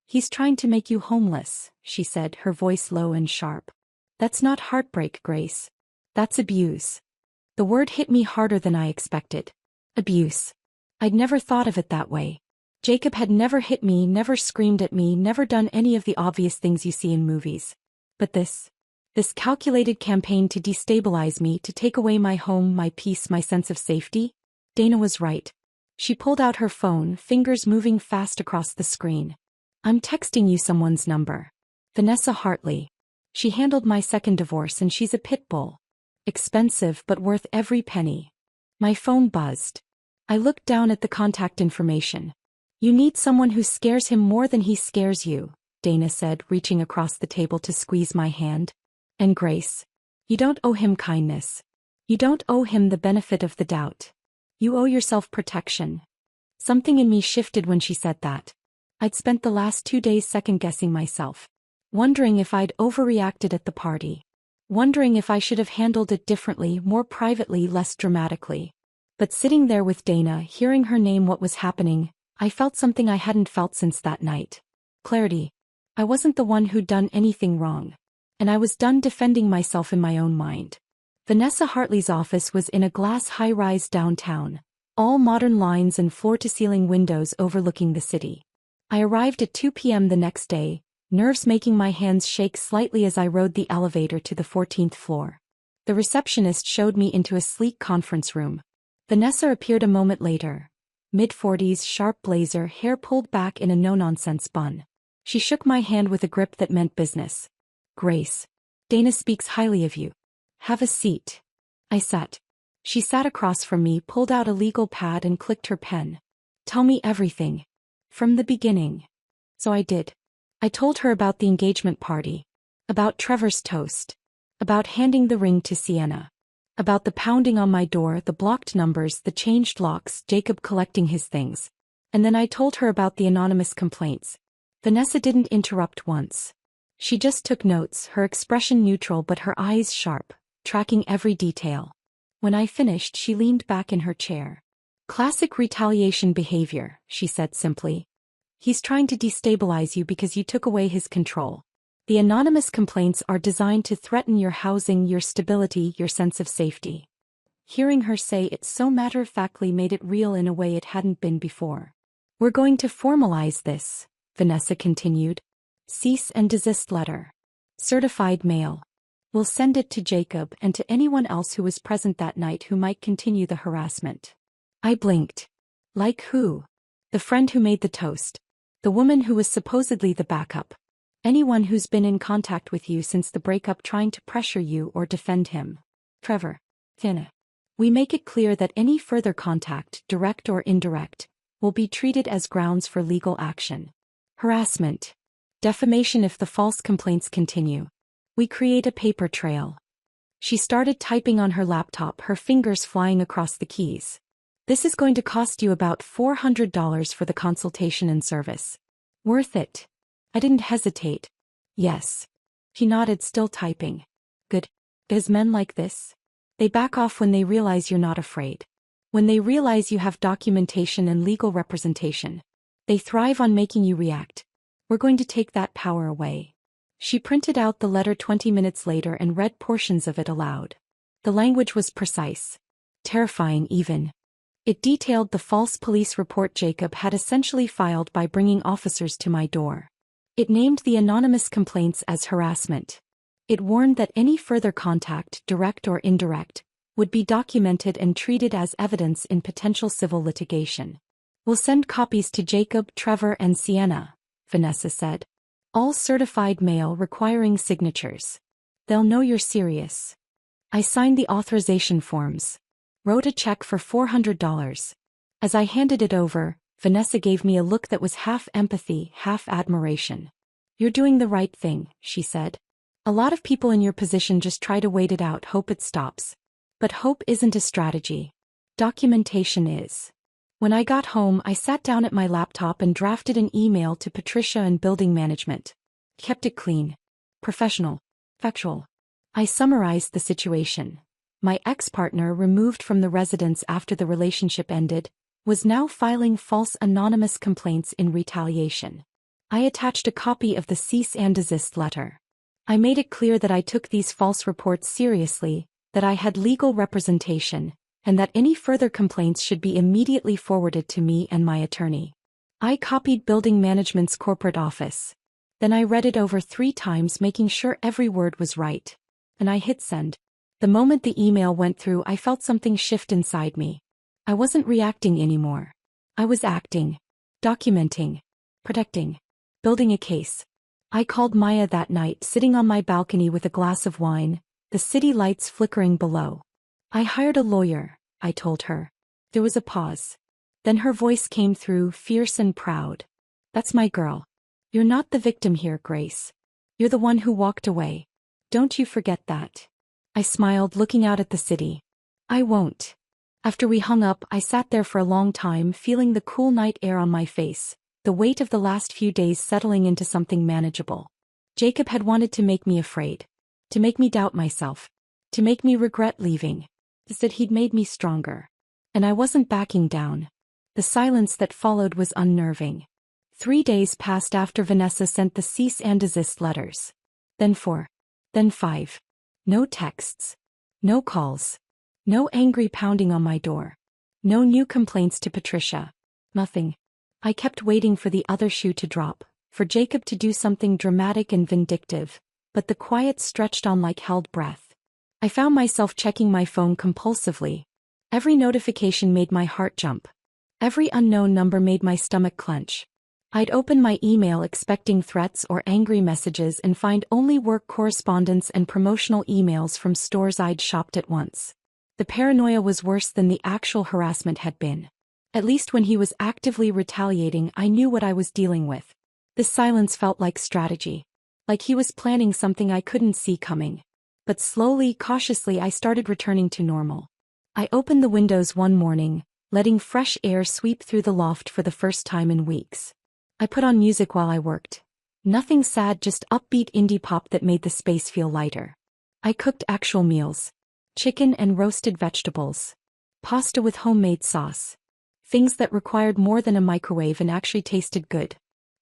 He's trying to make you homeless, she said, her voice low and sharp. That's not heartbreak, Grace. That's abuse. The word hit me harder than I expected. Abuse. I'd never thought of it that way. Jacob had never hit me, never screamed at me, never done any of the obvious things you see in movies. But this This calculated campaign to destabilize me, to take away my home, my peace, my sense of safety? Dana was right. She pulled out her phone, fingers moving fast across the screen. I'm texting you someone's number. Vanessa Hartley. She handled my second divorce and she's a pit bull. Expensive but worth every penny. My phone buzzed. I looked down at the contact information. You need someone who scares him more than he scares you, Dana said, reaching across the table to squeeze my hand. And Grace. You don't owe him kindness. You don't owe him the benefit of the doubt. You owe yourself protection. Something in me shifted when she said that. I'd spent the last 2 days second-guessing myself. Wondering if I'd overreacted at the party. Wondering if I should have handled it differently, more privately, less dramatically. But sitting there with Dana, hearing her name what was happening, I felt something I hadn't felt since that night. Clarity. I wasn't the one who'd done anything wrong. And I was done defending myself in my own mind. Vanessa Hartley's office was in a glass high-rise downtown, all modern lines and floor-to-ceiling windows overlooking the city. I arrived at 2 p.m. the next day, nerves making my hands shake slightly as I rode the elevator to the 14th floor. The receptionist showed me into a sleek conference room. Vanessa appeared a moment later. Mid-40s, sharp blazer, hair pulled back in a no-nonsense bun. She shook my hand with a grip that meant business. Grace. Dana speaks highly of you. Have a seat. I sat. She sat across from me, pulled out a legal pad and clicked her pen. Tell me everything. From the beginning. So I did. I told her about the engagement party. About Trevor's toast. About handing the ring to Sienna. About the pounding on my door, the blocked numbers, the changed locks, Jacob collecting his things. And then I told her about the anonymous complaints. Vanessa didn't interrupt once. She just took notes, her expression neutral but her eyes sharp, tracking every detail. When I finished, she leaned back in her chair. Classic retaliation behavior, she said simply. He's trying to destabilize you because you took away his control. The anonymous complaints are designed to threaten your housing, your stability, your sense of safety. Hearing her say it so matter-of-factly made it real in a way it hadn't been before. We're going to formalize this, Vanessa continued. Cease and desist letter. Certified mail. We'll send it to Jacob and to anyone else who was present that night who might continue the harassment. I blinked. Like who? The friend who made the toast. The woman who was supposedly the backup. Anyone who's been in contact with you since the breakup trying to pressure you or defend him. Trevor. Tina. We make it clear that any further contact, direct or indirect, will be treated as grounds for legal action. Harassment. Defamation if the false complaints continue. We create a paper trail. She started typing on her laptop, her fingers flying across the keys. This is going to cost you about $400 for the consultation and service. Worth it. I didn't hesitate. Yes. He nodded, still typing. Good. Because men like this? They back off when they realize you're not afraid. When they realize you have documentation and legal representation. They thrive on making you react. We're going to take that power away. She printed out the letter 20 minutes later and read portions of it aloud. The language was precise. Terrifying even. It detailed the false police report Jacob had essentially filed by bringing officers to my door. It named the anonymous complaints as harassment. It warned that any further contact, direct or indirect, would be documented and treated as evidence in potential civil litigation. We'll send copies to Jacob, Trevor, and Sienna, Vanessa said. All certified mail requiring signatures. They'll know you're serious. I signed the authorization forms. Wrote a check for $400. As I handed it over, Vanessa gave me a look that was half empathy, half admiration. You're doing the right thing, she said. A lot of people in your position just try to wait it out, hope it stops. But hope isn't a strategy. Documentation is. When I got home, I sat down at my laptop and drafted an email to Patricia and building management. Kept it clean. Professional. Factual. I summarized the situation. My ex-partner, removed from the residence after the relationship ended, was now filing false anonymous complaints in retaliation. I attached a copy of the cease and desist letter. I made it clear that I took these false reports seriously, that I had legal representation, and that any further complaints should be immediately forwarded to me and my attorney. I copied building management's corporate office. Then I read it over 3 times, making sure every word was right. and I hit send. The moment the email went through, I felt something shift inside me. I wasn't reacting anymore. I was acting, documenting, protecting, building a case. I called Maya that night, sitting on my balcony with a glass of wine, the city lights flickering below. I hired a lawyer, I told her. There was a pause. Then her voice came through, fierce and proud. That's my girl. You're not the victim here, Grace. You're the one who walked away. Don't you forget that. I smiled, looking out at the city. I won't. After we hung up, I sat there for a long time, feeling the cool night air on my face, the weight of the last few days settling into something manageable. Jacob had wanted to make me afraid, to make me doubt myself, to make me regret leaving. Instead, he'd made me stronger. And I wasn't backing down. The silence that followed was unnerving. 3 days passed after Vanessa sent the cease and desist letters. Then 4. Then 5. No texts. No calls. No angry pounding on my door. No new complaints to Patricia. Nothing. I kept waiting for the other shoe to drop, for Jacob to do something dramatic and vindictive, but the quiet stretched on like held breath. I found myself checking my phone compulsively. Every notification made my heart jump. Every unknown number made my stomach clench. I'd open my email expecting threats or angry messages and find only work correspondence and promotional emails from stores I'd shopped at once. The paranoia was worse than the actual harassment had been. At least when he was actively retaliating, I knew what I was dealing with. This silence felt like strategy. Like he was planning something I couldn't see coming. But slowly, cautiously, I started returning to normal. I opened the windows one morning, letting fresh air sweep through the loft for the first time in weeks. I put on music while I worked. Nothing sad, just upbeat indie pop that made the space feel lighter. I cooked actual meals. Chicken and roasted vegetables. Pasta with homemade sauce. Things that required more than a microwave and actually tasted good.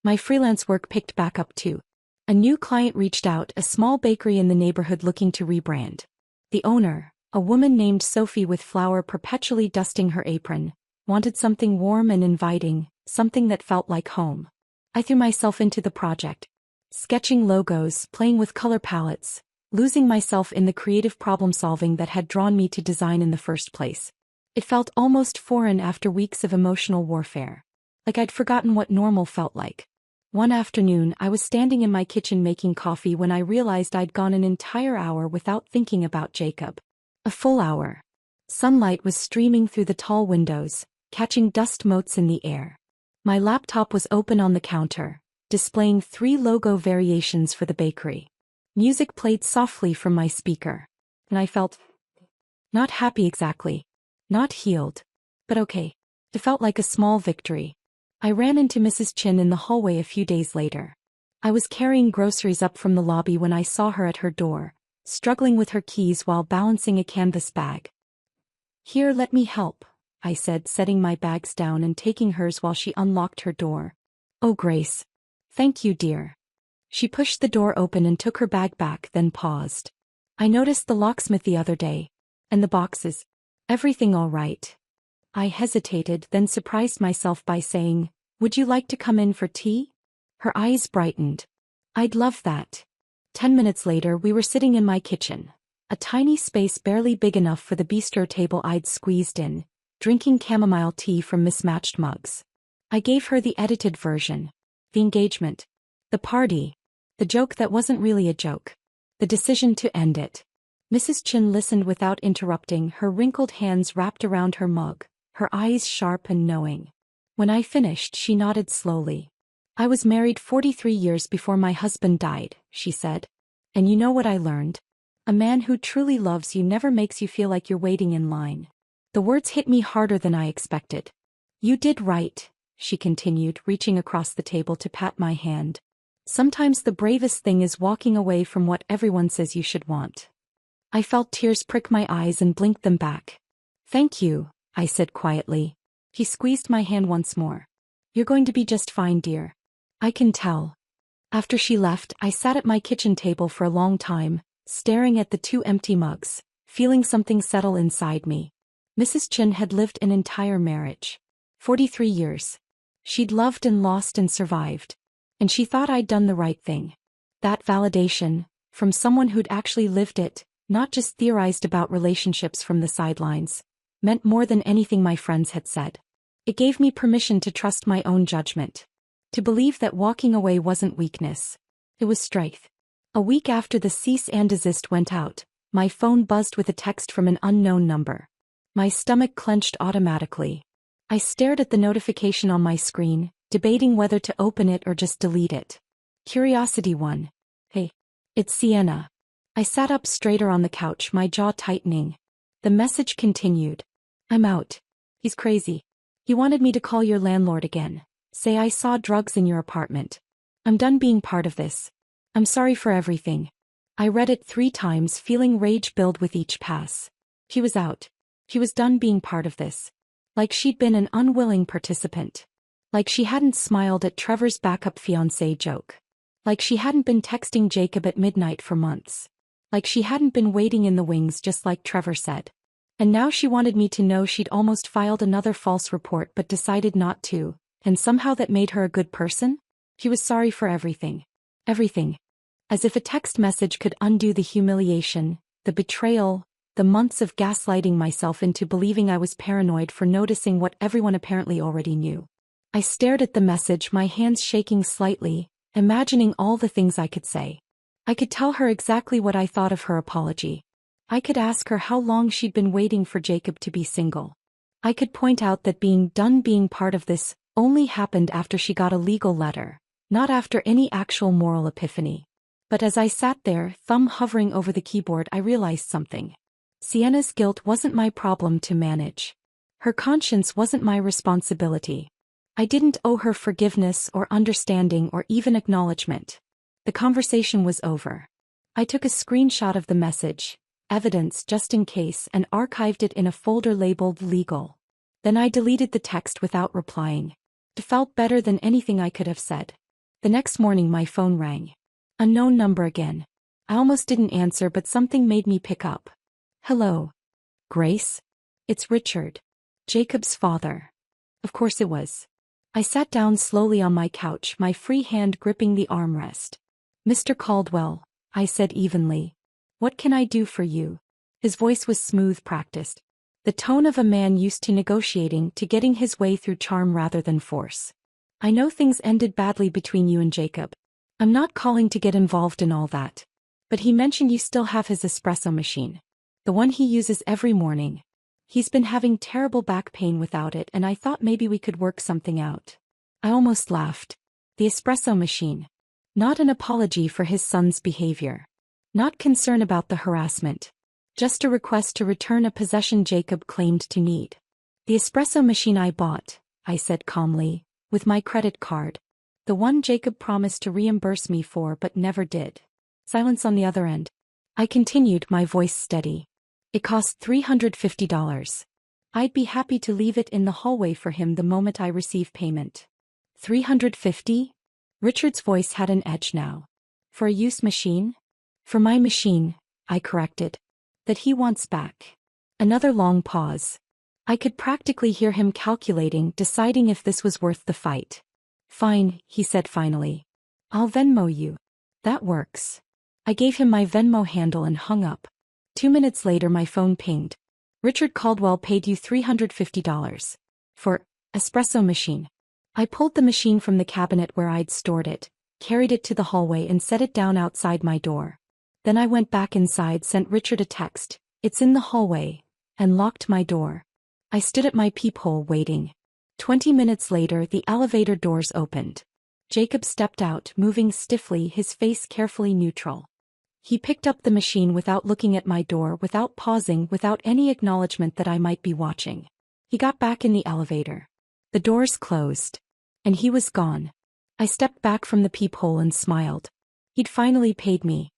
My freelance work picked back up too. A new client reached out, a small bakery in the neighborhood looking to rebrand. The owner, a woman named Sophie with flour perpetually dusting her apron, wanted something warm and inviting, something that felt like home. I threw myself into the project. Sketching logos, playing with color palettes, losing myself in the creative problem-solving that had drawn me to design in the first place. It felt almost foreign after weeks of emotional warfare. Like I'd forgotten what normal felt like. One afternoon, I was standing in my kitchen making coffee when I realized I'd gone an entire hour without thinking about Jacob. A full hour. Sunlight was streaming through the tall windows, catching dust motes in the air. My laptop was open on the counter, displaying 3 logo variations for the bakery. Music played softly from my speaker, and I felt not happy exactly, not healed, but okay. It felt like a small victory. I ran into Mrs. Chin in the hallway a few days later. I was carrying groceries up from the lobby when I saw her at her door, struggling with her keys while balancing a canvas bag. "Here, let me help," I said, setting my bags down and taking hers while she unlocked her door. "Oh, Grace. Thank you, dear." She pushed the door open and took her bag back, then paused. "I noticed the locksmith the other day. And the boxes. Everything all right?" I hesitated, then surprised myself by saying, "Would you like to come in for tea?" Her eyes brightened. "I'd love that." 10 minutes later, we were sitting in my kitchen, a tiny space barely big enough for the bistro table I'd squeezed in, drinking chamomile tea from mismatched mugs. I gave her the edited version. The engagement. The party. The joke that wasn't really a joke. The decision to end it. Mrs. Chin listened without interrupting, her wrinkled hands wrapped around her mug, her eyes sharp and knowing. When I finished, she nodded slowly. "I was married 43 years before my husband died," she said. "And you know what I learned? A man who truly loves you never makes you feel like you're waiting in line." The words hit me harder than I expected. "You did right," she continued, reaching across the table to pat my hand. "Sometimes the bravest thing is walking away from what everyone says you should want." I felt tears prick my eyes and blinked them back. "Thank you," I said quietly. He squeezed my hand once more. "You're going to be just fine, dear. I can tell." After she left, I sat at my kitchen table for a long time, staring at the 2 empty mugs, feeling something settle inside me. Mrs. Chin had lived an entire marriage. 43 years. She'd loved and lost and survived. And she thought I'd done the right thing. That validation, from someone who'd actually lived it, not just theorized about relationships from the sidelines, meant more than anything my friends had said. It gave me permission to trust my own judgment. To believe that walking away wasn't weakness. It was strength. A week after the cease and desist went out, my phone buzzed with a text from an unknown number. My stomach clenched automatically. I stared at the notification on my screen, debating whether to open it or just delete it. Curiosity won. Hey. It's Sienna. I sat up straighter on the couch, my jaw tightening. The message continued. I'm out. He's crazy. He wanted me to call your landlord again. Say I saw drugs in your apartment. I'm done being part of this. I'm sorry for everything. I read it 3 times, feeling rage build with each pass. He was out. He was done being part of this. Like she'd been an unwilling participant. Like she hadn't smiled at Trevor's backup fiancé joke. Like she hadn't been texting Jacob at midnight for months. Like she hadn't been waiting in the wings just like Trevor said. And now she wanted me to know she'd almost filed another false report but decided not to, and somehow that made her a good person? He was sorry for everything. Everything. As if a text message could undo the humiliation, the betrayal, the months of gaslighting myself into believing I was paranoid for noticing what everyone apparently already knew. I stared at the message, my hands shaking slightly, imagining all the things I could say. I could tell her exactly what I thought of her apology. I could ask her how long she'd been waiting for Jacob to be single. I could point out that being done being part of this only happened after she got a legal letter, not after any actual moral epiphany. But as I sat there, thumb hovering over the keyboard, I realized something. Sienna's guilt wasn't my problem to manage. Her conscience wasn't my responsibility. I didn't owe her forgiveness or understanding or even acknowledgement. The conversation was over. I took a screenshot of the message, evidence just in case, and archived it in a folder labeled legal. Then I deleted the text without replying. It felt better than anything I could have said. The next morning my phone rang. Unknown number again. I almost didn't answer, but something made me pick up. Hello. Grace? It's Richard. Jacob's father. Of course it was. I sat down slowly on my couch, my free hand gripping the armrest. Mr. Caldwell, I said evenly. What can I do for you? His voice was smooth, practiced. The tone of a man used to negotiating, to getting his way through charm rather than force. I know things ended badly between you and Jacob. I'm not calling to get involved in all that. But he mentioned you still have his espresso machine. The one he uses every morning. He's been having terrible back pain without it, and I thought maybe we could work something out. I almost laughed. The espresso machine. Not an apology for his son's behavior. Not concern about the harassment. Just a request to return a possession Jacob claimed to need. The espresso machine I bought, I said calmly, with my credit card. The one Jacob promised to reimburse me for but never did. Silence on the other end. I continued, my voice steady. It cost $350. I'd be happy to leave it in the hallway for him the moment I receive payment. $350? Richard's voice had an edge now. For a used machine? For my machine, I corrected. That he wants back. Another long pause. I could practically hear him calculating, deciding if this was worth the fight. Fine, he said finally. I'll Venmo you. That works. I gave him my Venmo handle and hung up. 2 minutes later my phone pinged. Richard Caldwell paid you $350. For espresso machine. I pulled the machine from the cabinet where I'd stored it, carried it to the hallway and set it down outside my door. Then I went back inside, sent Richard a text, "It's in the hallway," and locked my door. I stood at my peephole waiting. 20 minutes later the elevator doors opened. Jacob stepped out, moving stiffly, his face carefully neutral. He picked up the machine without looking at my door, without pausing, without any acknowledgement that I might be watching. He got back in the elevator. The doors closed. And he was gone. I stepped back from the peephole and smiled. He'd finally paid me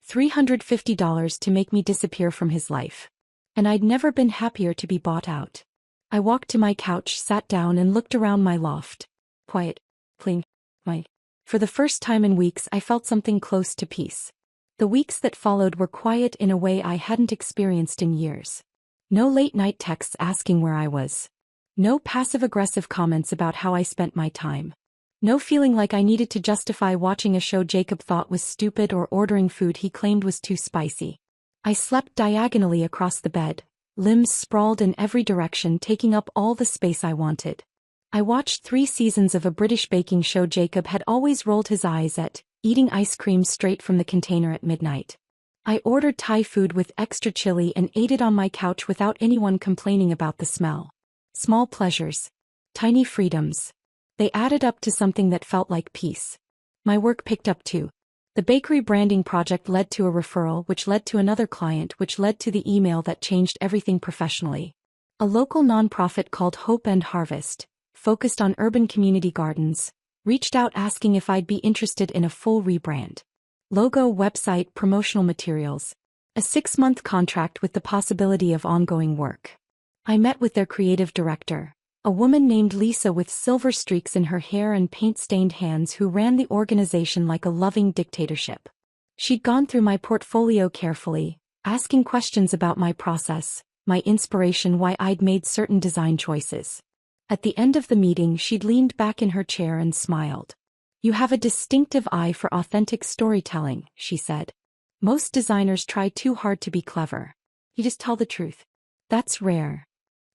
$350 to make me disappear from his life. And I'd never been happier to be bought out. I walked to my couch, sat down and looked around my loft. Quiet. Clean. For the first time in weeks I felt something close to peace. The weeks that followed were quiet in a way I hadn't experienced in years. No late-night texts asking where I was. No passive-aggressive comments about how I spent my time. No feeling like I needed to justify watching a show Jacob thought was stupid or ordering food he claimed was too spicy. I slept diagonally across the bed, limbs sprawled in every direction, taking up all the space I wanted. I watched 3 seasons of a British baking show Jacob had always rolled his eyes at, eating ice cream straight from the container at midnight. I ordered Thai food with extra chili and ate it on my couch without anyone complaining about the smell. Small pleasures. Tiny freedoms. They added up to something that felt like peace. My work picked up too. The bakery branding project led to a referral, which led to another client, which led to the email that changed everything professionally. A local nonprofit called Hope and Harvest, focused on urban community gardens, reached out asking if I'd be interested in a full rebrand. Logo, website, promotional materials. A 6-month contract with the possibility of ongoing work. I met with their creative director, a woman named Lisa with silver streaks in her hair and paint-stained hands who ran the organization like a loving dictatorship. She'd gone through my portfolio carefully, asking questions about my process, my inspiration, why I'd made certain design choices. At the end of the meeting, she'd leaned back in her chair and smiled. "You have a distinctive eye for authentic storytelling," she said. "Most designers try too hard to be clever. You just tell the truth. That's rare."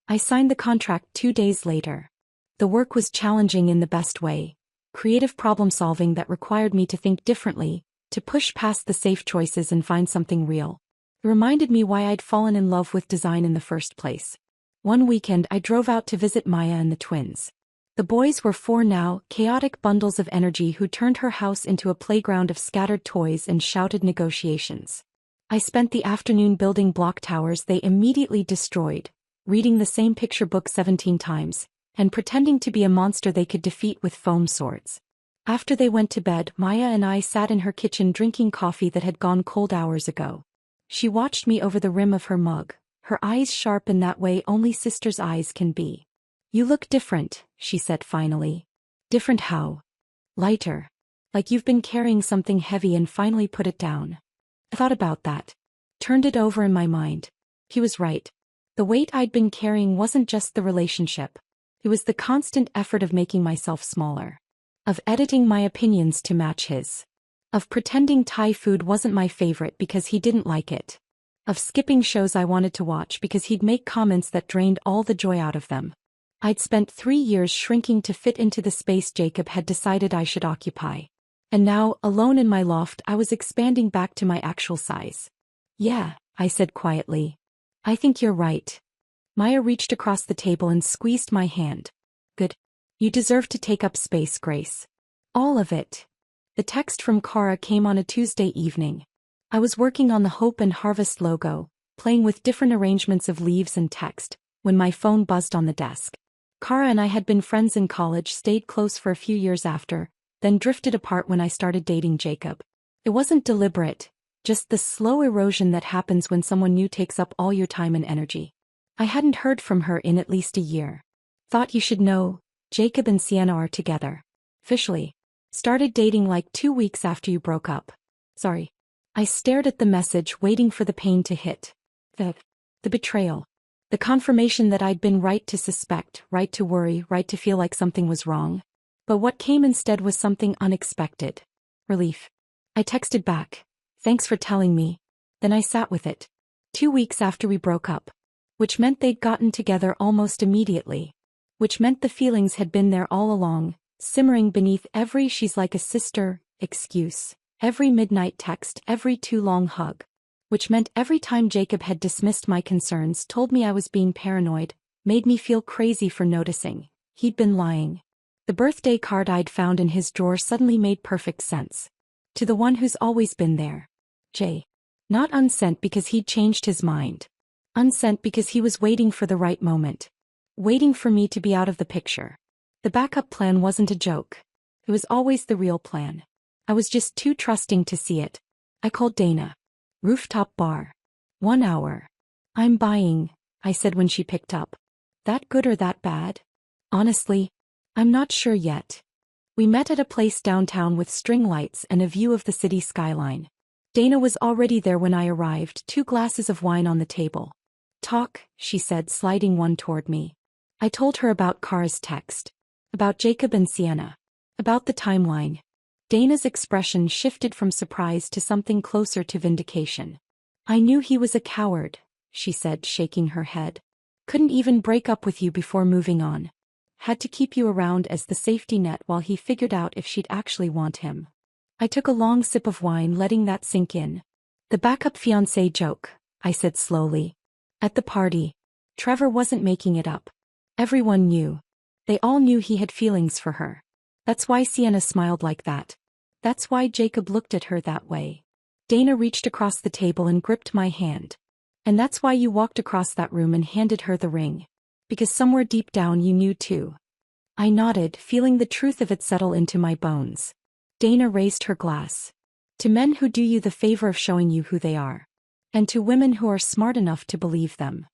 I signed the contract 2 days later. The work was challenging in the best way. Creative problem-solving that required me to think differently, to push past the safe choices and find something real. It reminded me why I'd fallen in love with design in the first place. One weekend I drove out to visit Maya and the twins. The boys were 4 now, chaotic bundles of energy who turned her house into a playground of scattered toys and shouted negotiations. I spent the afternoon building block towers they immediately destroyed, reading the same picture book 17 times, and pretending to be a monster they could defeat with foam swords. After they went to bed, Maya and I sat in her kitchen drinking coffee that had gone cold hours ago. She watched me over the rim of her mug, her eyes sharp in that way only sisters' eyes can be. "You look different," she said finally. "Different how?" "Lighter. Like you've been carrying something heavy and finally put it down." I thought about that. Turned it over in my mind. He was right. The weight I'd been carrying wasn't just the relationship. It was the constant effort of making myself smaller. Of editing my opinions to match his. Of pretending Thai food wasn't my favorite because he didn't like it. Of skipping shows I wanted to watch because he'd make comments that drained all the joy out of them. I'd spent 3 years shrinking to fit into the space Jacob had decided I should occupy. And now, alone in my loft, I was expanding back to my actual size. "Yeah," I said quietly. "I think you're right." Maya reached across the table and squeezed my hand. "Good. You deserve to take up space, Grace. All of it." The text from Cara came on a Tuesday evening. I was working on the Hope and Harvest logo, playing with different arrangements of leaves and text, when my phone buzzed on the desk. Cara and I had been friends in college, stayed close for a few years after, then drifted apart when I started dating Jacob. It wasn't deliberate, just the slow erosion that happens when someone new takes up all your time and energy. I hadn't heard from her in at least a year. "Thought you should know, Jacob and Sienna are together. Officially. Started dating like 2 weeks after you broke up. Sorry." I stared at the message, waiting for the pain to hit. The betrayal. The confirmation that I'd been right to suspect, right to worry, right to feel like something was wrong. But what came instead was something unexpected. Relief. I texted back. "Thanks for telling me." Then I sat with it. 2 weeks after we broke up. Which meant they'd gotten together almost immediately. Which meant the feelings had been there all along, simmering beneath every "she's like a sister" excuse, every midnight text, every too long hug. Which meant every time Jacob had dismissed my concerns, told me I was being paranoid, made me feel crazy for noticing, he'd been lying. The birthday card I'd found in his drawer suddenly made perfect sense. To the one who's always been there. J. Not unsent because he'd changed his mind. Unsent because he was waiting for the right moment. Waiting for me to be out of the picture. The backup plan wasn't a joke. It was always the real plan. I was just too trusting to see it. I called Dana. Rooftop bar. 1 hour. "I'm buying," I said when she picked up. "That good or that bad?" "Honestly, I'm not sure yet." We met at a place downtown with string lights and a view of the city skyline. Dana was already there when I arrived, 2 glasses of wine on the table. "Talk," she said, sliding one toward me. I told her about Cara's text. About Jacob and Sienna. About the timeline. Dana's expression shifted from surprise to something closer to vindication. I knew he was a coward, she said, shaking her head. Couldn't even break up with you before moving on. Had to keep you around as the safety net while he figured out if she'd actually want him. I took a long sip of wine, letting that sink in. The backup fiancé joke, I said slowly. At the party. Trevor wasn't making it up. Everyone knew. They all knew he had feelings for her. That's why Sienna smiled like that. That's why Jacob looked at her that way. Dana reached across the table and gripped my hand. And that's why you walked across that room and handed her the ring. Because somewhere deep down you knew too. I nodded, feeling the truth of it settle into my bones. Dana raised her glass. To men who do you the favor of showing you who they are. And to women who are smart enough to believe them.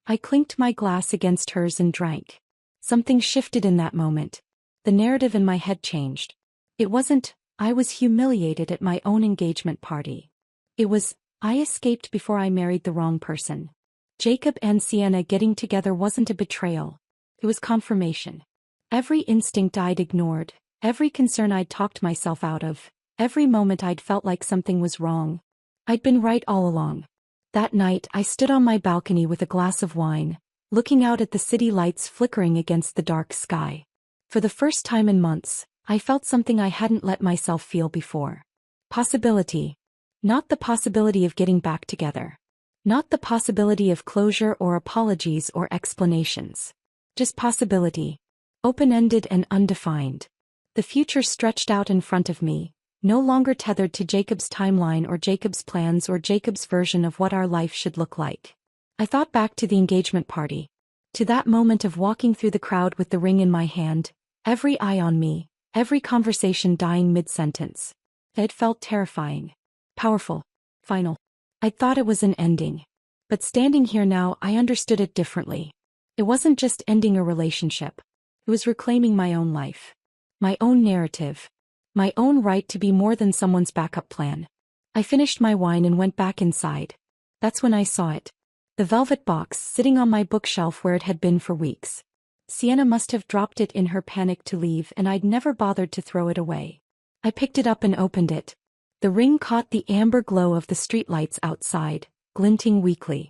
I clinked my glass against hers and drank. Something shifted in that moment. The narrative in my head changed. It wasn't, I was humiliated at my own engagement party. It was, I escaped before I married the wrong person. Jacob and Sienna getting together wasn't a betrayal. It was confirmation. Every instinct I'd ignored, every concern I'd talked myself out of, every moment I'd felt like something was wrong. I'd been right all along. That night I stood on my balcony with a glass of wine, looking out at the city lights flickering against the dark sky. For the first time in months, I felt something I hadn't let myself feel before. Possibility. Not the possibility of getting back together. Not the possibility of closure or apologies or explanations. Just possibility. Open-ended and undefined. The future stretched out in front of me, no longer tethered to Jacob's timeline or Jacob's plans or Jacob's version of what our life should look like. I thought back to the engagement party. To that moment of walking through the crowd with the ring in my hand, every eye on me, every conversation dying mid-sentence. It felt terrifying. Powerful. Final. I thought it was an ending. But standing here now, I understood it differently. It wasn't just ending a relationship. It was reclaiming my own life. My own narrative. My own right to be more than someone's backup plan. I finished my wine and went back inside. That's when I saw it. The velvet box sitting on my bookshelf where it had been for weeks. Sienna must have dropped it in her panic to leave, and I'd never bothered to throw it away. I picked it up and opened it. The ring caught the amber glow of the streetlights outside, glinting weakly.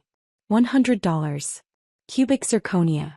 $100. Cubic zirconia.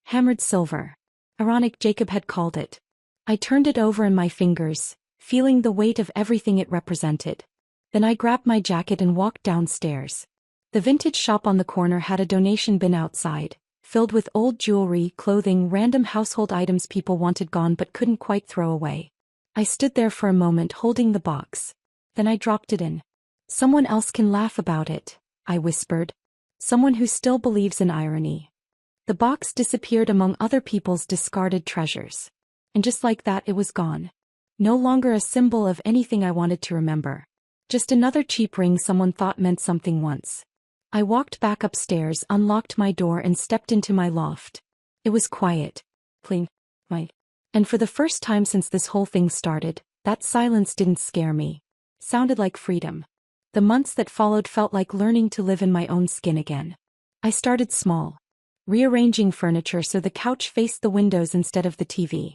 Hammered silver. Ironic, Jacob had called it. I turned it over in my fingers, feeling the weight of everything it represented. Then I grabbed my jacket and walked downstairs. The vintage shop on the corner had a donation bin outside, filled with old jewelry, clothing, random household items people wanted gone but couldn't quite throw away. I stood there for a moment holding the box. Then I dropped it in. Someone else can laugh about it, I whispered. Someone who still believes in irony. The box disappeared among other people's discarded treasures. And just like that, it was gone. No longer a symbol of anything I wanted to remember. Just another cheap ring someone thought meant something once. I walked back upstairs, unlocked my door and stepped into my loft. It was quiet. Clean. And for the first time since this whole thing started, that silence didn't scare me. Sounded like freedom. The months that followed felt like learning to live in my own skin again. I started small. Rearranging furniture so the couch faced the windows instead of the TV.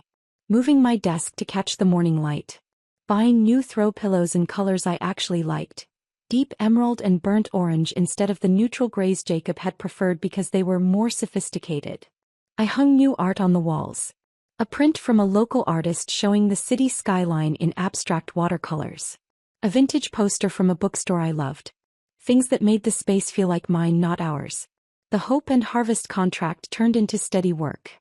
Moving my desk to catch the morning light. Buying new throw pillows in colors I actually liked. Deep emerald and burnt orange instead of the neutral grays Jacob had preferred because they were more sophisticated. I hung new art on the walls. A print from a local artist showing the city skyline in abstract watercolors. A vintage poster from a bookstore I loved. Things that made the space feel like mine, not ours. The Hope and Harvest contract turned into steady work.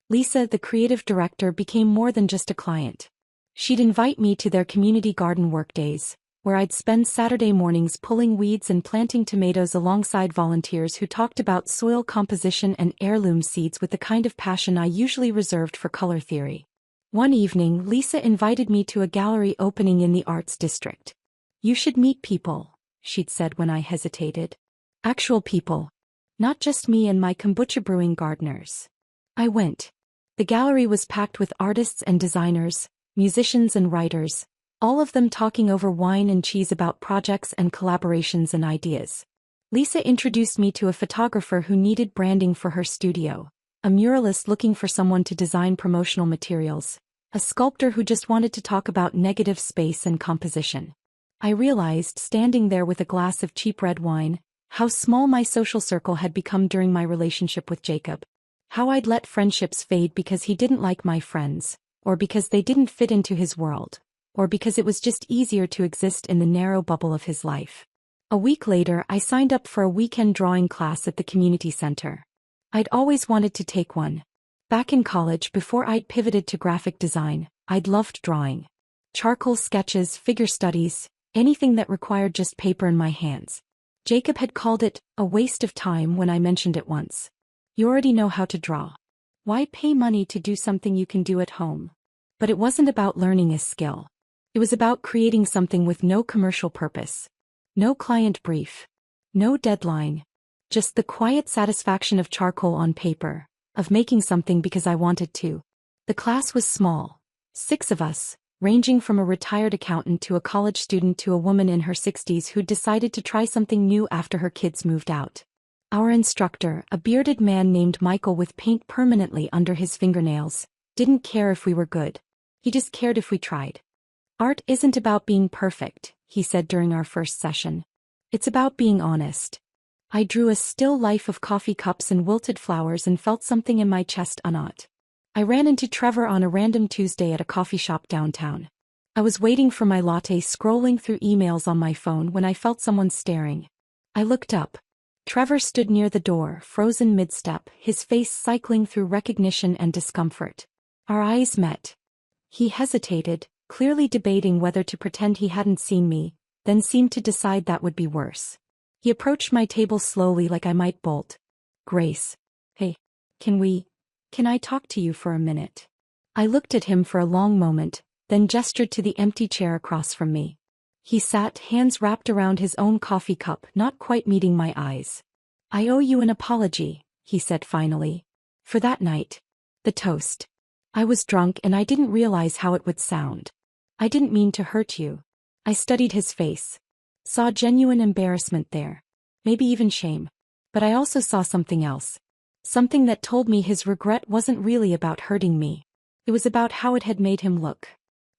Lisa, the creative director, became more than just a client. She'd invite me to their community garden workdays, where I'd spend Saturday mornings pulling weeds and planting tomatoes alongside volunteers who talked about soil composition and heirloom seeds with the kind of passion I usually reserved for color theory. One evening, Lisa invited me to a gallery opening in the arts district. "You should meet people," she'd said when I hesitated. "Actual people. Not just me and my kombucha brewing gardeners." I went. The gallery was packed with artists and designers, musicians and writers, all of them talking over wine and cheese about projects and collaborations and ideas. Lisa introduced me to a photographer who needed branding for her studio, a muralist looking for someone to design promotional materials, a sculptor who just wanted to talk about negative space and composition. I realized, standing there with a glass of cheap red wine, how small my social circle had become during my relationship with Jacob. How I'd let friendships fade because he didn't like my friends, or because they didn't fit into his world, or because it was just easier to exist in the narrow bubble of his life. A week later, I signed up for a weekend drawing class at the community center. I'd always wanted to take one. Back in college, before I'd pivoted to graphic design, I'd loved drawing. Charcoal sketches, figure studies, anything that required just paper in my hands. Jacob had called it a waste of time when I mentioned it once. You already know how to draw. Why pay money to do something you can do at home? But it wasn't about learning a skill. It was about creating something with no commercial purpose. No client brief. No deadline. Just the quiet satisfaction of charcoal on paper, of making something because I wanted to. The class was small. 6 of us, ranging from a retired accountant to a college student to a woman in her 60s who'd decided to try something new after her kids moved out. Our instructor, a bearded man named Michael with paint permanently under his fingernails, didn't care if we were good. He just cared if we tried. Art isn't about being perfect, he said during our first session. It's about being honest. I drew a still life of coffee cups and wilted flowers and felt something in my chest unknot. I ran into Trevor on a random Tuesday at a coffee shop downtown. I was waiting for my latte, scrolling through emails on my phone when I felt someone staring. I looked up. Trevor stood near the door, frozen mid-step, his face cycling through recognition and discomfort. Our eyes met. He hesitated, clearly debating whether to pretend he hadn't seen me, then seemed to decide that would be worse. He approached my table slowly like I might bolt. Grace. Hey. Can I talk to you for a minute? I looked at him for a long moment, then gestured to the empty chair across from me. He sat, hands wrapped around his own coffee cup, not quite meeting my eyes. I owe you an apology, he said finally. For that night. The toast. I was drunk and I didn't realize how it would sound. I didn't mean to hurt you. I studied his face. Saw genuine embarrassment there. Maybe even shame. But I also saw something else. Something that told me his regret wasn't really about hurting me. It was about how it had made him look.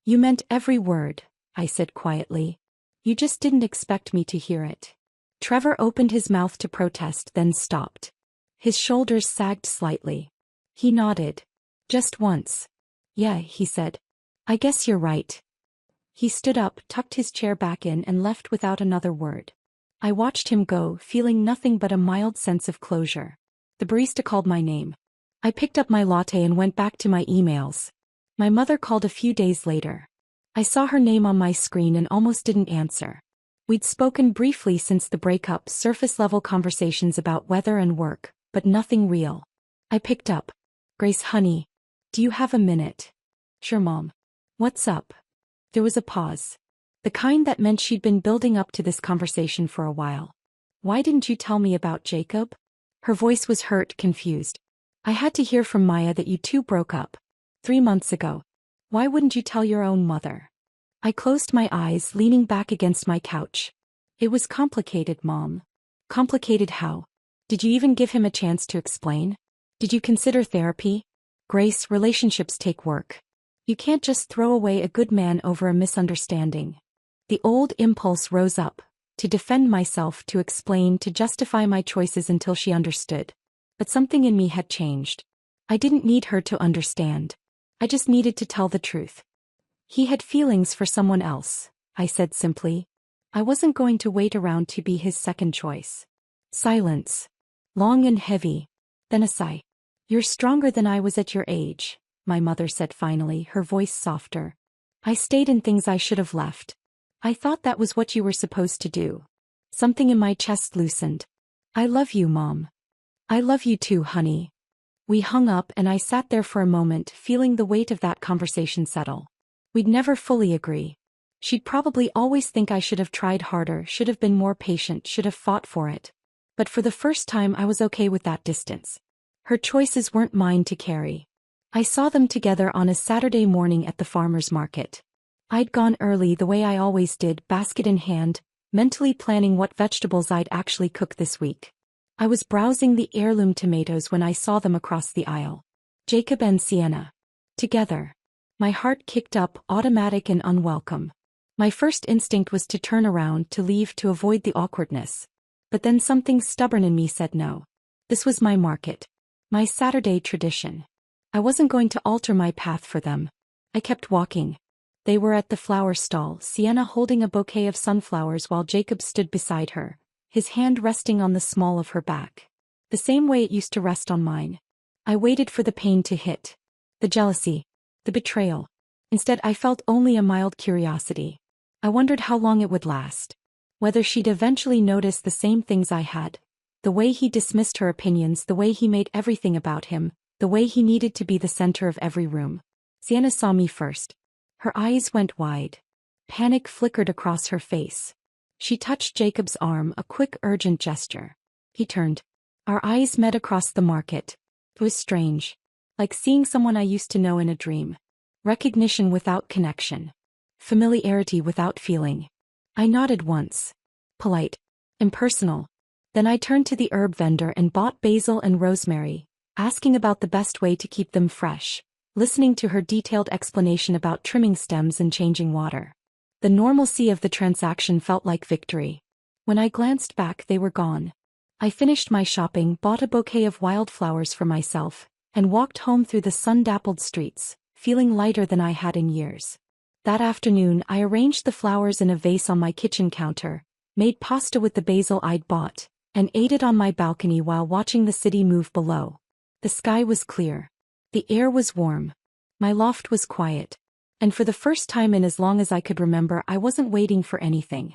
You meant every word, I said quietly. You just didn't expect me to hear it. Trevor opened his mouth to protest, then stopped. His shoulders sagged slightly. He nodded. Just once. Yeah, he said. I guess you're right. He stood up, tucked his chair back in and left without another word. I watched him go, feeling nothing but a mild sense of closure. The barista called my name. I picked up my latte and went back to my emails. My mother called a few days later. I saw her name on my screen and almost didn't answer. We'd spoken briefly since the breakup, surface-level conversations about weather and work, but nothing real. I picked up. Grace, honey. Do you have a minute? Sure, Mom. What's up? There was a pause. The kind that meant she'd been building up to this conversation for a while. Why didn't you tell me about Jacob? Her voice was hurt, confused. I had to hear from Maya that you two broke up. 3 months ago. Why wouldn't you tell your own mother? I closed my eyes, leaning back against my couch. It was complicated, Mom. Complicated how? Did you even give him a chance to explain? Did you consider therapy? Grace, relationships take work. You can't just throw away a good man over a misunderstanding. The old impulse rose up, to defend myself, to explain, to justify my choices until she understood. But something in me had changed. I didn't need her to understand. I just needed to tell the truth. He had feelings for someone else, I said simply. I wasn't going to wait around to be his second choice. Silence. Long and heavy. Then a sigh. You're stronger than I was at your age, my mother said finally, her voice softer. I stayed in things I should have left. I thought that was what you were supposed to do. Something in my chest loosened. I love you, Mom. I love you too, honey. We hung up and I sat there for a moment, feeling the weight of that conversation settle. We'd never fully agree. She'd probably always think I should have tried harder, should have been more patient, should have fought for it. But for the first time I was okay with that distance. Her choices weren't mine to carry. I saw them together on a Saturday morning at the farmer's market. I'd gone early the way I always did, basket in hand, mentally planning what vegetables I'd actually cook this week. I was browsing the heirloom tomatoes when I saw them across the aisle. Jacob and Sienna. Together. My heart kicked up, automatic and unwelcome. My first instinct was to turn around, to leave, to avoid the awkwardness. But then something stubborn in me said no. This was my market. My Saturday tradition. I wasn't going to alter my path for them. I kept walking. They were at the flower stall, Sienna holding a bouquet of sunflowers while Jacob stood beside her, his hand resting on the small of her back. The same way it used to rest on mine. I waited for the pain to hit. The jealousy. The betrayal. Instead, I felt only a mild curiosity. I wondered how long it would last. Whether she'd eventually notice the same things I had. The way he dismissed her opinions, the way he made everything about him, the way he needed to be the center of every room. Sienna saw me first. Her eyes went wide. Panic flickered across her face. She touched Jacob's arm, a quick, urgent gesture. He turned. Our eyes met across the market. It was strange. Like seeing someone I used to know in a dream. Recognition without connection. Familiarity without feeling. I nodded once. Polite. Impersonal. Then I turned to the herb vendor and bought basil and rosemary, asking about the best way to keep them fresh, listening to her detailed explanation about trimming stems and changing water. The normalcy of the transaction felt like victory. When I glanced back, they were gone. I finished my shopping, bought a bouquet of wildflowers for myself, and walked home through the sun-dappled streets, feeling lighter than I had in years. That afternoon, I arranged the flowers in a vase on my kitchen counter, made pasta with the basil I'd bought, and ate it on my balcony while watching the city move below. The sky was clear. The air was warm. My loft was quiet. And for the first time in as long as I could remember, I wasn't waiting for anything.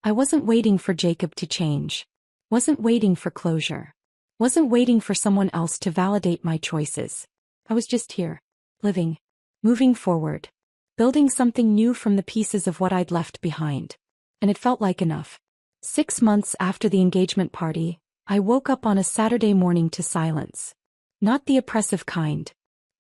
I wasn't waiting for Jacob to change. Wasn't waiting for closure. Wasn't waiting for someone else to validate my choices. I was just here. Living. Moving forward. Building something new from the pieces of what I'd left behind. And it felt like enough. 6 months after the engagement party, I woke up on a Saturday morning to silence. Not the oppressive kind.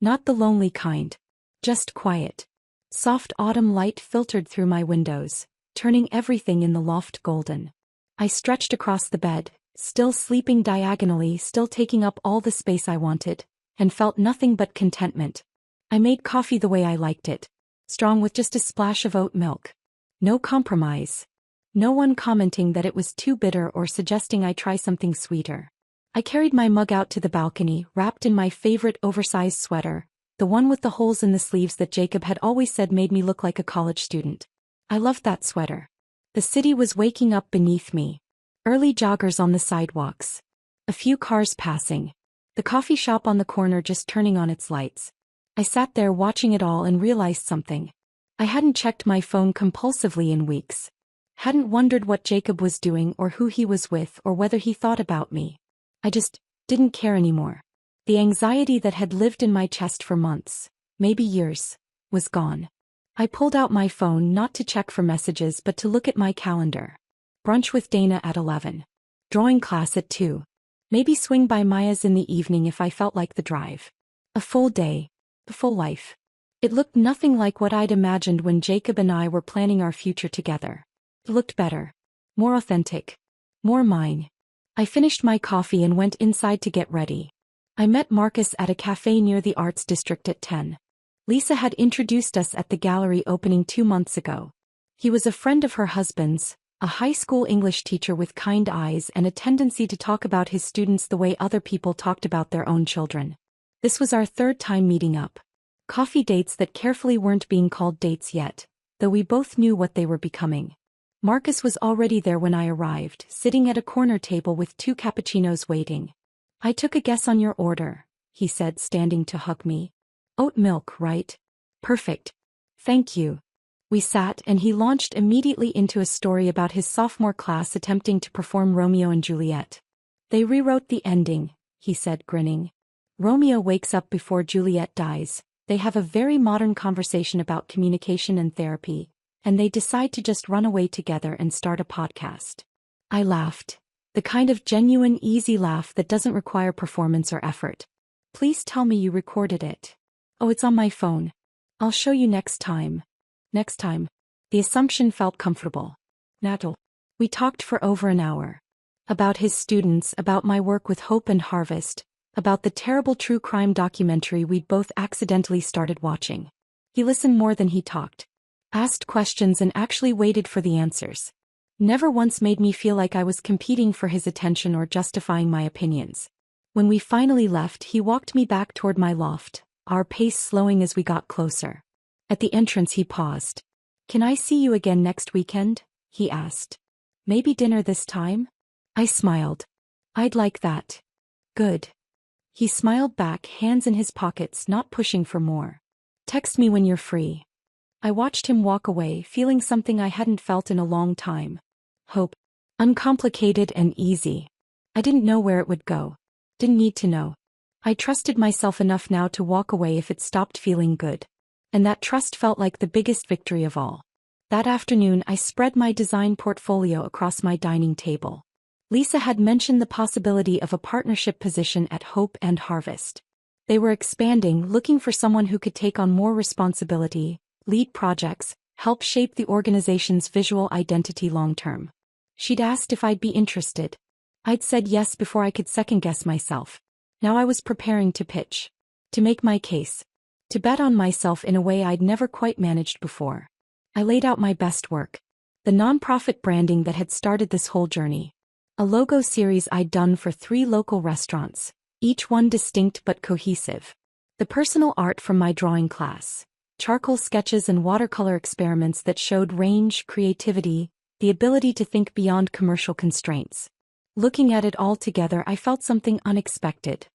Not the lonely kind. Just quiet. Soft autumn light filtered through my windows, turning everything in the loft golden. I stretched across the bed, still sleeping diagonally, still taking up all the space I wanted, and felt nothing but contentment. I made coffee the way I liked it. Strong with just a splash of oat milk. No compromise. No one commenting that it was too bitter or suggesting I try something sweeter. I carried my mug out to the balcony, wrapped in my favorite oversized sweater, the one with the holes in the sleeves that Jacob had always said made me look like a college student. I loved that sweater. The city was waking up beneath me. Early joggers on the sidewalks. A few cars passing. The coffee shop on the corner just turning on its lights. I sat there watching it all and realized something. I hadn't checked my phone compulsively in weeks. Hadn't wondered what Jacob was doing or who he was with or whether he thought about me. I just didn't care anymore. The anxiety that had lived in my chest for months, maybe years, was gone. I pulled out my phone not to check for messages but to look at my calendar. Brunch with Dana at 11. Drawing class at 2. Maybe swing by Maya's in the evening if I felt like the drive. A full day. A full life. It looked nothing like what I'd imagined when Jacob and I were planning our future together. It looked better. More authentic. More mine. I finished my coffee and went inside to get ready. I met Marcus at a cafe near the Arts District at 10. Lisa had introduced us at the gallery opening 2 months ago. He was a friend of her husband's, a high school English teacher with kind eyes and a tendency to talk about his students the way other people talked about their own children. This was our 3rd time meeting up. Coffee dates that carefully weren't being called dates yet, though we both knew what they were becoming. Marcus was already there when I arrived, sitting at a corner table with 2 cappuccinos waiting. I took a guess on your order, he said, standing to hug me. Oat milk, right? Perfect. Thank you. We sat and he launched immediately into a story about his sophomore class attempting to perform Romeo and Juliet. They rewrote the ending, he said, grinning. Romeo wakes up before Juliet dies. They have a very modern conversation about communication and therapy, and they decide to just run away together and start a podcast. I laughed. The kind of genuine, easy laugh that doesn't require performance or effort. Please tell me you recorded it. Oh, it's on my phone. I'll show you next time. Next time. The assumption felt comfortable. Natal. We talked for over an hour. About his students, about my work with Hope and Harvest, about the terrible true crime documentary we'd both accidentally started watching. He listened more than he talked. asked questions and actually waited for the answers. Never once made me feel like I was competing for his attention or justifying my opinions. When we finally left, he walked me back toward my loft, our pace slowing as we got closer. At the entrance he paused. "Can I see you again next weekend?" he asked. "Maybe dinner this time?" I smiled. "I'd like that." "Good." He smiled back, hands in his pockets, not pushing for more. "Text me when you're free." I watched him walk away, feeling something I hadn't felt in a long time. Hope. Uncomplicated and easy. I didn't know where it would go. Didn't need to know. I trusted myself enough now to walk away if it stopped feeling good. And that trust felt like the biggest victory of all. That afternoon I spread my design portfolio across my dining table. Lisa had mentioned the possibility of a partnership position at Hope and Harvest. They were expanding, looking for someone who could take on more responsibility, lead projects, help shape the organization's visual identity long-term. She'd asked if I'd be interested. I'd said yes before I could second-guess myself. Now I was preparing to pitch. To make my case. To bet on myself in a way I'd never quite managed before. I laid out my best work. The nonprofit branding that had started this whole journey. A logo series I'd done for 3 local restaurants, each one distinct but cohesive. The personal art from my drawing class. Charcoal sketches and watercolor experiments that showed range, creativity, the ability to think beyond commercial constraints. Looking at it all together, I felt something unexpected.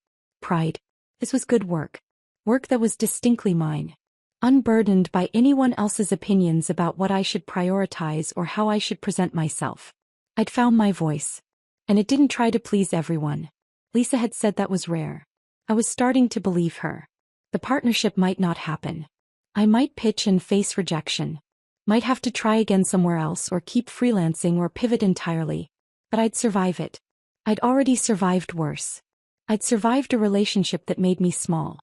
Pride. This was good work. Work that was distinctly mine. Unburdened by anyone else's opinions about what I should prioritize or how I should present myself. I'd found my voice. And it didn't try to please everyone. Lisa had said that was rare. I was starting to believe her. The partnership might not happen. I might pitch and face rejection. Might have to try again somewhere else or keep freelancing or pivot entirely. But I'd survive it. I'd already survived worse. I'd survived a relationship that made me small.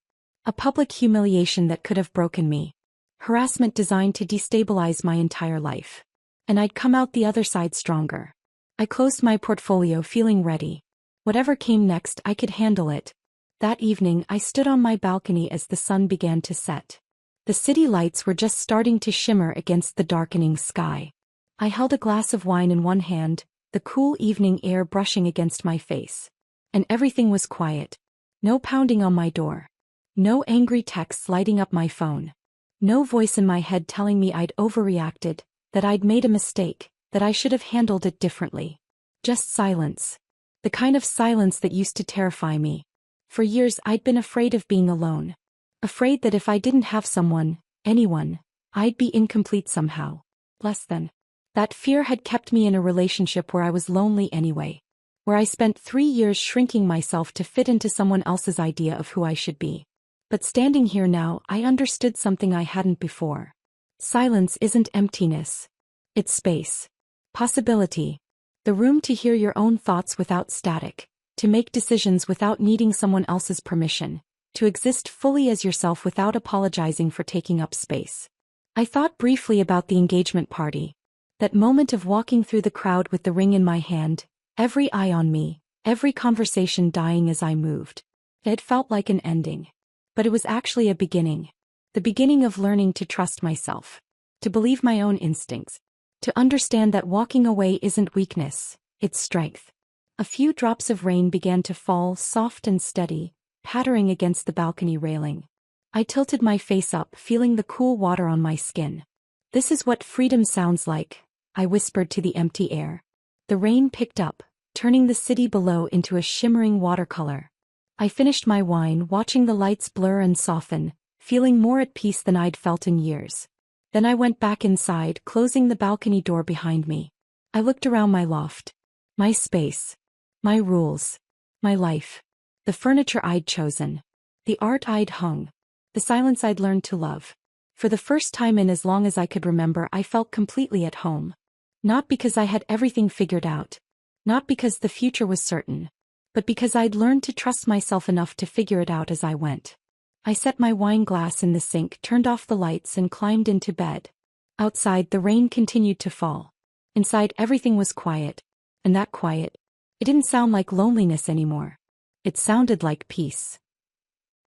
A public humiliation that could have broken me. Harassment designed to destabilize my entire life. And I'd come out the other side stronger. I closed my portfolio feeling ready. Whatever came next, I could handle it. That evening, I stood on my balcony as the sun began to set. The city lights were just starting to shimmer against the darkening sky. I held a glass of wine in one hand, the cool evening air brushing against my face. And everything was quiet. No pounding on my door. No angry texts lighting up my phone. No voice in my head telling me I'd overreacted, that I'd made a mistake, that I should have handled it differently. Just silence. The kind of silence that used to terrify me. For years I'd been afraid of being alone. Afraid that if I didn't have someone, anyone, I'd be incomplete somehow. Less than. That fear had kept me in a relationship where I was lonely anyway. Where I spent 3 years shrinking myself to fit into someone else's idea of who I should be. But standing here now, I understood something I hadn't before. Silence isn't emptiness. It's space. Possibility. The room to hear your own thoughts without static. To make decisions without needing someone else's permission. To exist fully as yourself without apologizing for taking up space. I thought briefly about the engagement party. That moment of walking through the crowd with the ring in my hand, every eye on me, every conversation dying as I moved. It felt like an ending. But it was actually a beginning. The beginning of learning to trust myself. To believe my own instincts. To understand that walking away isn't weakness, it's strength. A few drops of rain began to fall, soft and steady, pattering against the balcony railing. I tilted my face up, feeling the cool water on my skin. "This is what freedom sounds like," I whispered to the empty air. The rain picked up, turning the city below into a shimmering watercolor. I finished my wine, watching the lights blur and soften, feeling more at peace than I'd felt in years. Then I went back inside, closing the balcony door behind me. I looked around my loft. My space. My rules. My life. The furniture I'd chosen. The art I'd hung. The silence I'd learned to love. For the first time in as long as I could remember, I felt completely at home. Not because I had everything figured out. Not because the future was certain. But because I'd learned to trust myself enough to figure it out as I went. I set my wine glass in the sink, turned off the lights, and climbed into bed. Outside, the rain continued to fall. Inside, everything was quiet. And that quiet, it didn't sound like loneliness anymore. It sounded like peace.